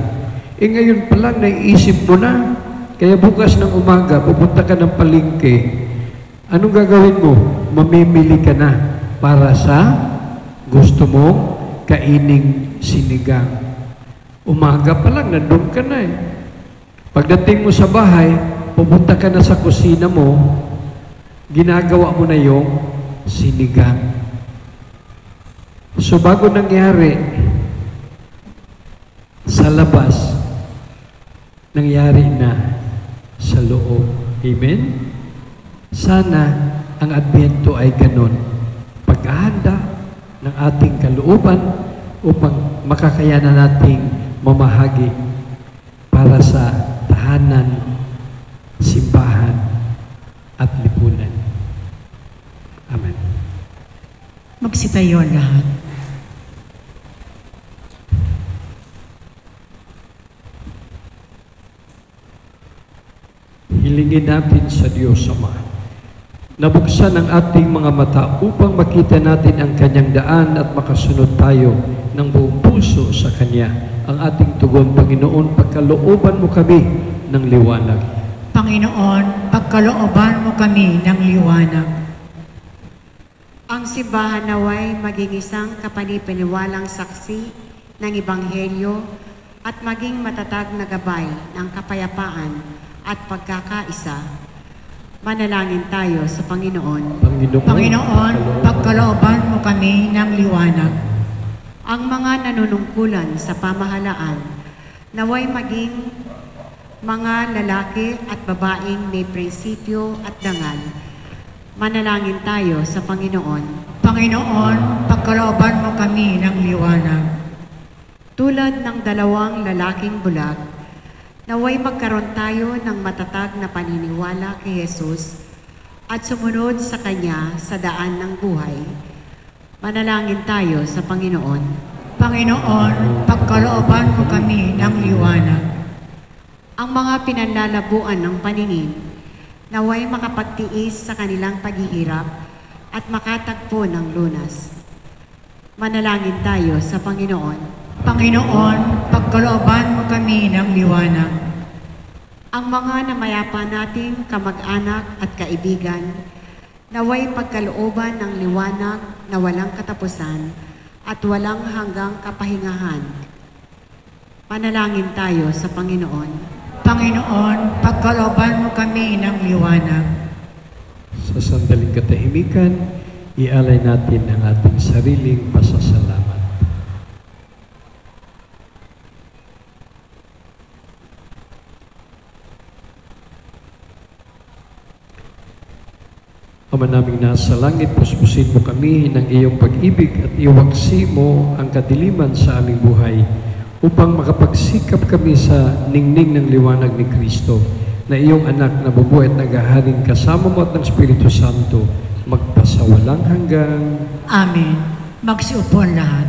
Ngayon pa lang, naiisip mo na. Kaya bukas ng umaga, pupunta ka ng palengke. Anong gagawin mo? Mamimili ka na para sa gusto mo kaining sinigang. Umaga pa lang, nandun ka na eh. Pagdating mo sa bahay, pupunta ka na sa kusina mo, ginagawa mo na yung sinigang. So bago nangyari sa labas, nangyari na sa loob. Amen? Sana ang Adbyento ay ganon. Paghahanda ng ating kalooban upang makakayanan nating mamahagi para sa tahanan, simbahan, at lipunan. Amen. Magsitayo ang lahat. Hilingin natin sa Diyos Ama, nabuksan ang ating mga mata upang makita natin ang Kanyang daan at makasunod tayo ng buong puso sa Kanya. Ang ating tugon, Panginoon, pagkalooban mo kami ng liwanag. Panginoon, pagkalooban mo kami ng liwanag. Ang simbahan naway maging isang kapanipaniwalang saksi ng Ebanghelyo at maging matatag na gabay ng kapayapaan at pagkakaisa. Manalangin tayo sa Panginoon. Panginoon, pagkalooban mo kami ng liwanag. Ang mga nanunungkulan sa pamahalaan naway maging mga lalaki at babaeng may prinsipyo at dangal. Manalangin tayo sa Panginoon. Panginoon, pagkalooban mo kami ng liwanag. Tulad ng dalawang lalaking bulag, naway magkaroon tayo ng matatag na paniniwala kay Jesus at sumunod sa Kanya sa daan ng buhay. Manalangin tayo sa Panginoon. Panginoon, pagkalooban mo kami ng liwanag. Ang mga pinanlalabuan ng paningin, naway makapagtiis sa kanilang paghihirap at makatagpo ng lunas. Manalangin tayo sa Panginoon. Panginoon, pagkalooban mo kami ng liwanag. Ang mga namayapa nating kamag-anak at kaibigan, naway pagkalooban ng liwanag na walang katapusan at walang hanggang kapahingahan. Panalangin tayo sa Panginoon. Panginoon, pagkalooban mo kami ng liwanag. Sa sandaling katahimikan, ialay natin ang ating sariling pasasalamat. Ama naming nasa langit, puspusin mo kami ng iyong pag-ibig at iwaksi mo ang kadiliman sa aming buhay upang makapagsikap kami sa ningning ng liwanag ni Kristo na iyong anak na bubuhay at naghaharing kasama mo at ng Espiritu Santo magpasawalang hanggang. Amen. Magsiupo ang lahat.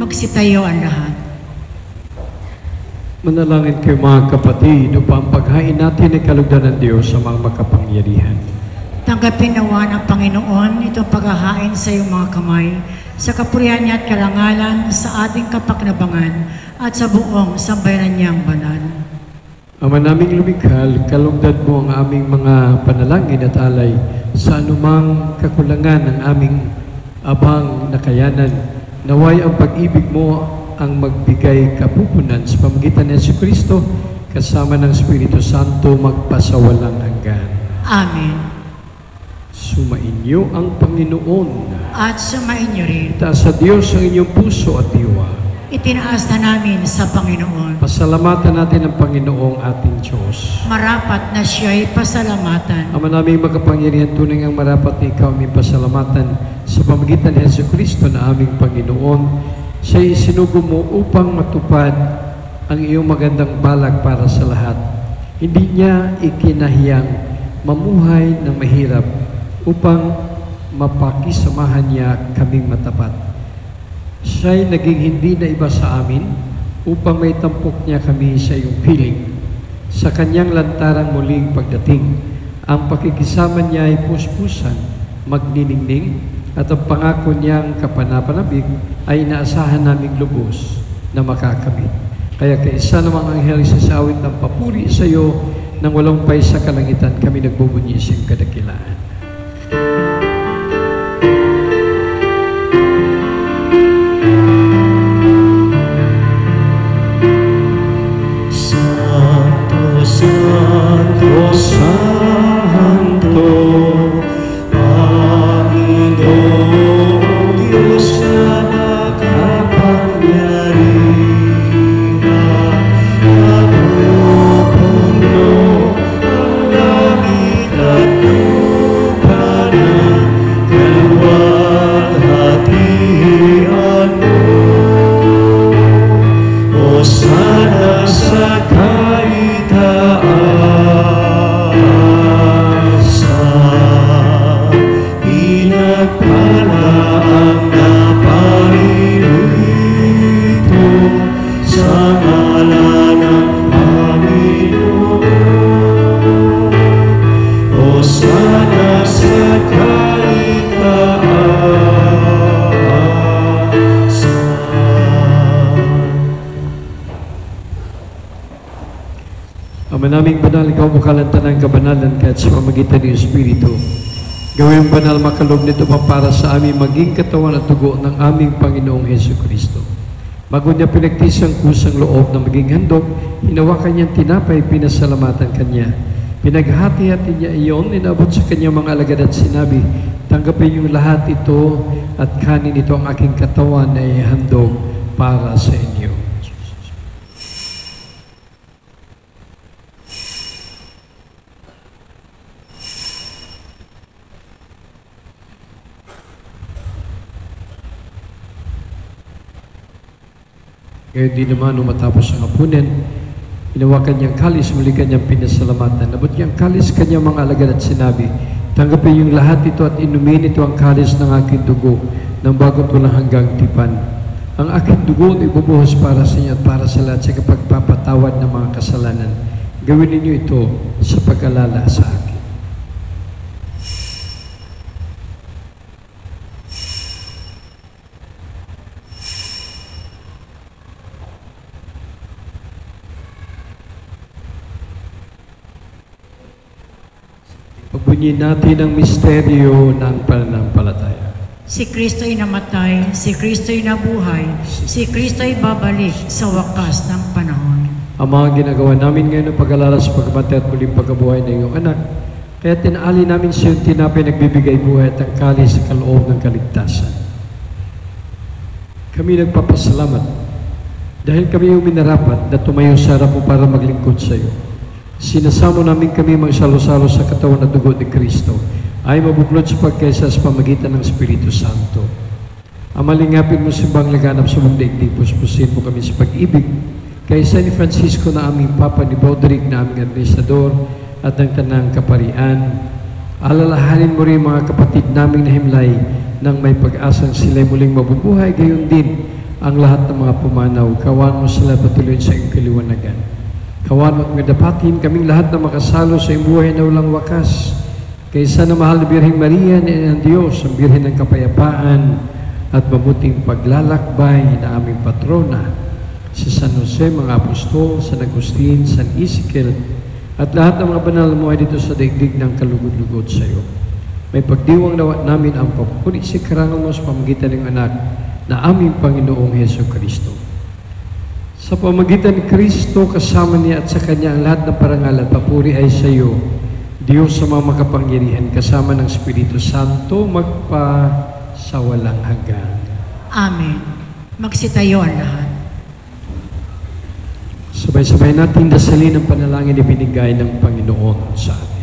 Magsitayo ang lahat. Manalangin kayo mga kapatid upang paghain natin ay kalugdan ng Diyos sa mga makapangyarihan. Tanggapin nawa ng Panginoon itong paghahain sa iyong mga kamay, sa kapurihan niya at karangalan sa ating kapakinabangan at sa buong sambayanan niyang banal. Ama naming lumikha, kalugdan mo ang aming mga panalangin at alay sa anumang kakulangan ng aming abang nakayanan. Naway ang pag-ibig mo ang magbigay kapupunan sa pamagitan ni Jesucristo kasama ng Espiritu Santo magpasawalang hanggan. Amen. Sumainyo ang Panginoon. At sumainyo rin. Itaas sa Diyos ang inyong puso at diwa. Itinaas na namin sa Panginoon. Pasalamatan natin ang Panginoong ating Diyos. Marapat na siya'y pasalamatan. Ama naming makapangyarihan, tunay ang marapat na ikaw aming pasalamatan sa pamagitan ni Jesucristo na aming Panginoon. Siya'y sinugo mo upang matupad ang iyong magandang balak para sa lahat. Hindi niya ikinahiyang mamuhay ng mahirap upang mapakisamahan niya kaming matapat. Siya'y naging hindi na iba sa amin upang may tampok niya kami sa iyong piling. Sa kanyang lantarang muling pagdating, ang pakikisama niya ay puspusan, magniningning, at ang pangako niyang kapanapanabik ay inaasahan naming lubos na makakamit. Kaya kaisa namang anghel sa awit ng papuri sa iyo nang walang pay sa kalangitan kami nagbubunyi sa iyong kadakilaan. Santo, Santo, Santo, Panginoong Diyos na makapangyarihan, napupuno ang langit at lupa ng kaluwalhatian mo. O sana sa kaitaasan, pinagpala ang naparirito sa ngalan ng Panginoon. O sana sa Ama naming banal, ikaw mukalanta ng kabanalan kahit sa pamagitan ng Espiritu. Gawin banal makaloob nito para sa aming maging katawan at dugo ng aming Panginoong Jesucristo. Bago niya pinagtis ang kusang loob na maging handog, hinawakan niyang tinapay, pinasalamatan kanya. Pinaghati-hati niya iyon, inabot sa kanyang mga alagad at sinabi, tanggapin yung lahat ito at kanin ito ang aking katawan na ihandog para sa inyo. Ngayon din naman, nung matapos ang hapunan, hinawakan niyang kalis, muli kanyang pinasalamatan. Nabot niyang kalis kanyang mga alagad at sinabi, tanggapin yung lahat ito at inumin ito ang kalis ng aking dugo ng bagong tulang hanggang tipan. Ang aking dugo ay ibubuhos para sa inyo at para sa lahat sa kapagpapatawad ng mga kasalanan. Gawin ninyo ito sa pag-alala sa akin. Pagbunyin natin ang misteryo ng pananampalataya. Si Kristo'y namatay, si Kristo'y nabuhay, si Kristo'y babalik sa wakas ng panahon. Ang mga ginagawa namin ngayon ng pag-alala sa pagkamatay at muling pagkabuhay ng iyong anak, kaya tinali namin sa iyong tinapay nagbibigay buhay at ang kalis sa kaloob ng kaligtasan. Kami nagpapasalamat dahil kami yung minarapat na tumayo sa harap mo para maglingkod sa iyo. Sinasamo namin kami magsalo-salo sa katawan at dugo ni Kristo ay mabuklod sa pagkaisa sa pamagitan ng Espiritu Santo. Amalingapin mo simbang laganap sa mong daigdig, puspusin mo kami sa pag-ibig kay San Francisco na aming Papa, ni Bodrick na aming administrador at ng tanang kaparian. Alalahanin mo rin mga kapatid naming nahimlay nang may pag-asang sila'y muling mabubuhay, gayon din ang lahat ng mga pumanaw. Kawan mo sila patuloy sa iyong kaliwanagan. Kawan mo at dapatin kaming lahat na makasalo sa iyong buhay na walang wakas. Kaysa na mahal na Birheng Maria ni ng Diyos, ang Birhen ng Kapayapaan at mabuting paglalakbay na aming patrona, si San Jose, mga apostol, San Agustin, San Ezekiel, at lahat ng mga banal mo ay dito sa daigdig ng kalugod-lugod sa iyo. May pagdiwang nawa namin ang papuri si karangal mo sa pamagitan ng anak na aming Panginoong Heso Kristo. Sa pamagitan ni Kristo, kasama niya at sa Kanya ang lahat ng parangal at papuri ay sa iyo, Diyos sa mga makapangyarihan, kasama ng Espiritu Santo, magpa sa walang hanggan. Amen. Magsitayo ang lahat. Sabay-sabay natin dasalin ang panalangin na binigay ng Panginoon sa atin.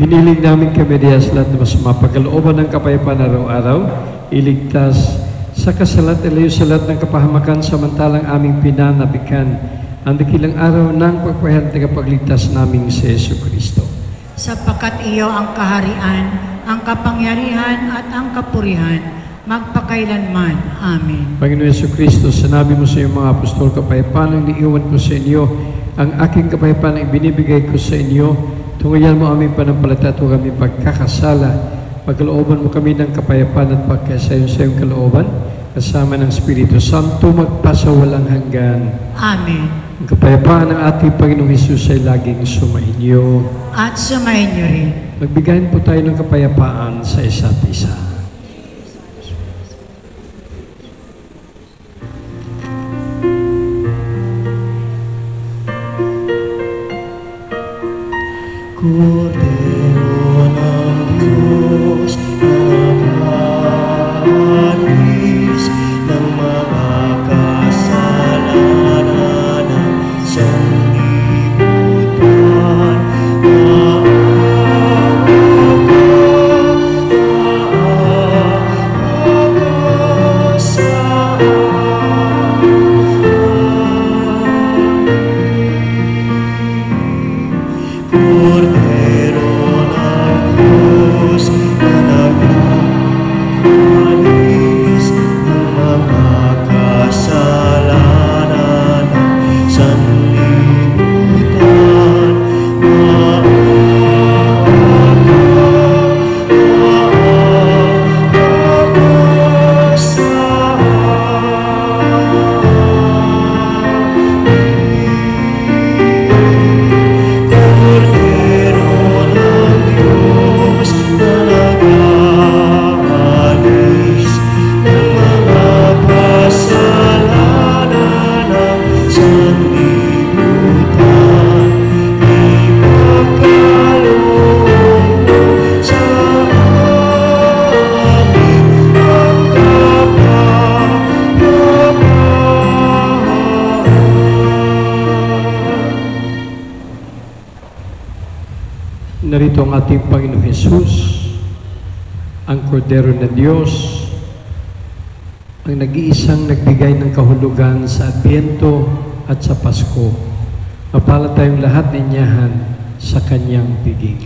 Hiniling namin kami diya sa lahat na mas mapagkalooban ng kapayapaan araw-araw, iligtas sa kasalat, ilayo sa lahat ng kapahamakan samantalang aming pinanabikan ang dakilang araw ng pagpapayan at kapagligtas naming si Yesu Kristo. Sapagkat iyo ang kaharian, ang kapangyarihan at ang kapurihan, magpakailanman. Amen. Panginoon Yesu Kristo, sinabi mo sa iyong mga apostol, kapayapaan ang iniiwan ko sa inyo, ang aking kapayapaan ang ibinibigay ko sa inyo. Tungayan mo aming panampalataya at huwag aming pagkakasala. Pagkalooban mo kami ng kapayapaan at pagkasayon sa iyong kalooban, kasama ng Espiritu Santo, magpasawalang hanggan. Amen. Ang kapayapaan ng ating Panginoong Hesus ay laging sumainyo. At sumainyo rin. Magbigayin po tayo ng kapayapaan sa isa't isa. Cordero ng Diyos, nag-alis ng mga kasalanan ng sanlibutan. Cordero narito ang ating Panginoong Hesus, ang Kordero ng Diyos, ang nag-iisang nagbigay ng kahulugan sa Adbyento at sa Pasko. Mapalad tayong lahat ninyahan sa Kanyang piging.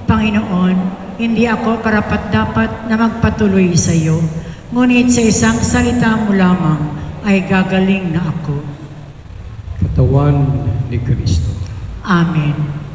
Panginoon, hindi ako karapat-dapat na magpatuloy sa iyo, ngunit sa isang salita mo lamang ay gagaling na ako. Katawan ni Kristo. Amen.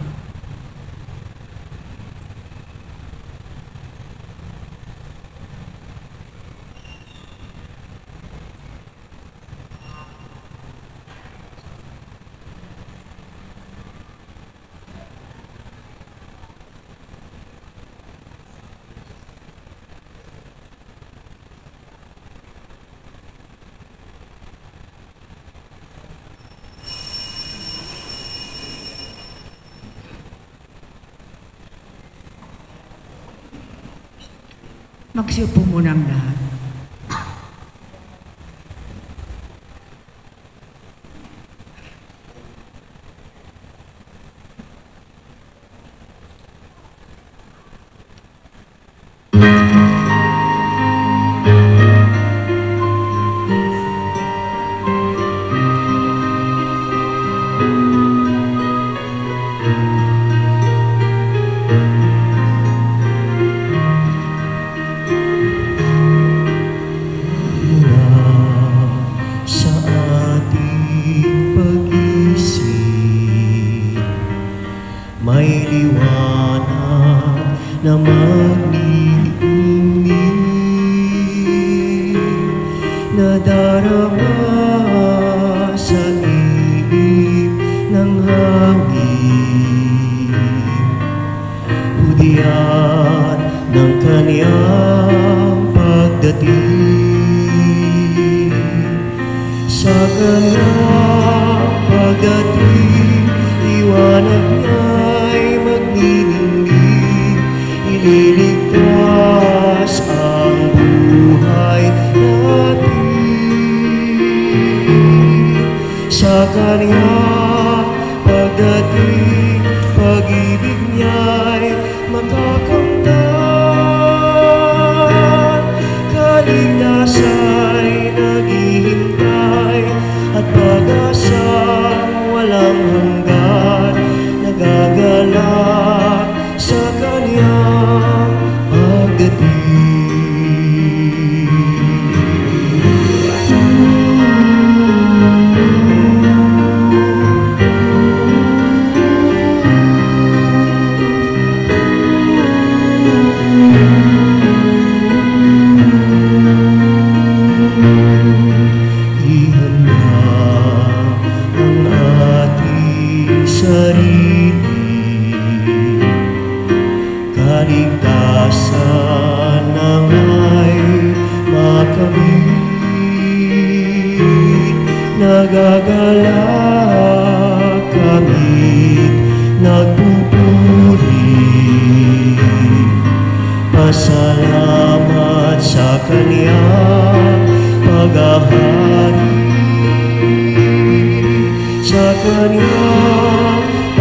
Magsiupo muna ang lahat.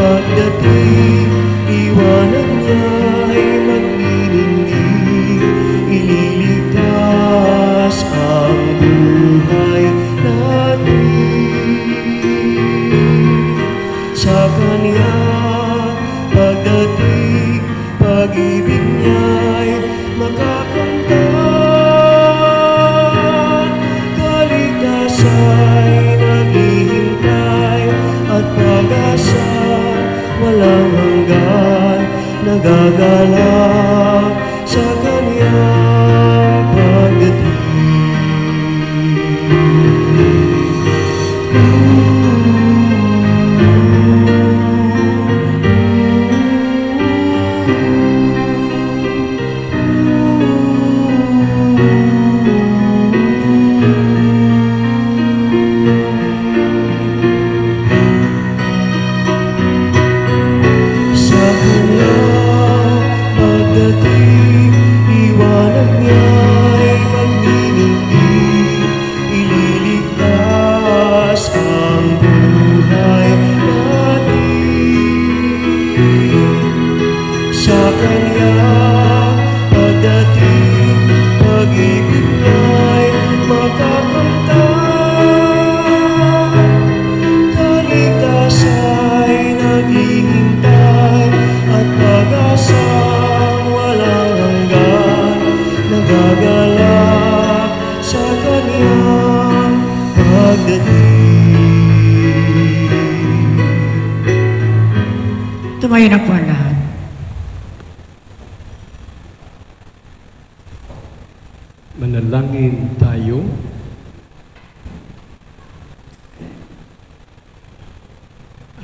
Pagdating Tumayo na po ang lahat. Manalangin tayo.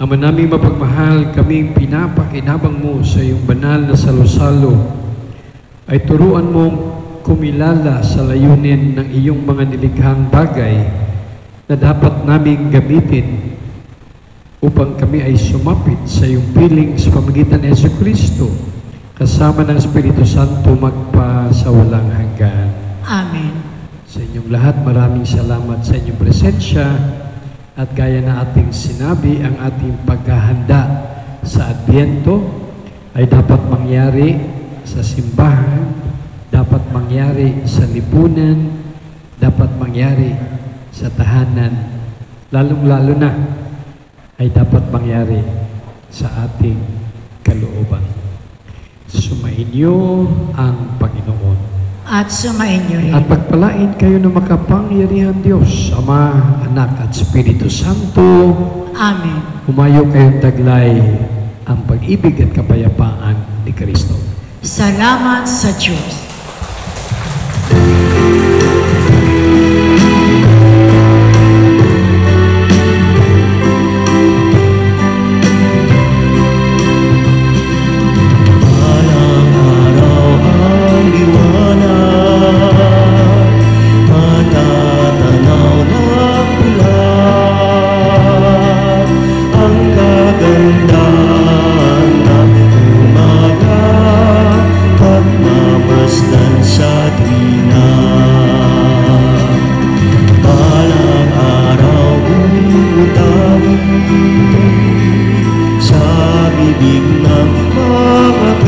Ama naming mapagmahal, kaming pinapakinabang mo sa iyong banal na salo-salo ay turuan mong kumilala sa layunin ng iyong mga nilikhang bagay na dapat naming gamitin upang kami ay sumapit sa iyong piling sa pamagitan ni Jesucristo kasama ng Espiritu Santo magpasawalang hanggan. Amen. Sa inyong lahat, maraming salamat sa inyong presensya. At gaya na ating sinabi, ang ating paghahanda sa Adbyento ay dapat mangyari sa simbahan, dapat mangyari sa lipunan, dapat mangyari sa tahanan, lalong-lalo na ay dapat mangyari sa ating kalooban. Sumainyo ang Panginoon. At sumain niyo rin. At pagpalain kayo ng makapangyarihan Diyos, Ama, Anak at Espiritu Santo. Amen. Humayo kayong taglay ang pag-ibig at kapayapaan ni Kristo. Salamat sa Diyos. Sa bibig ng mga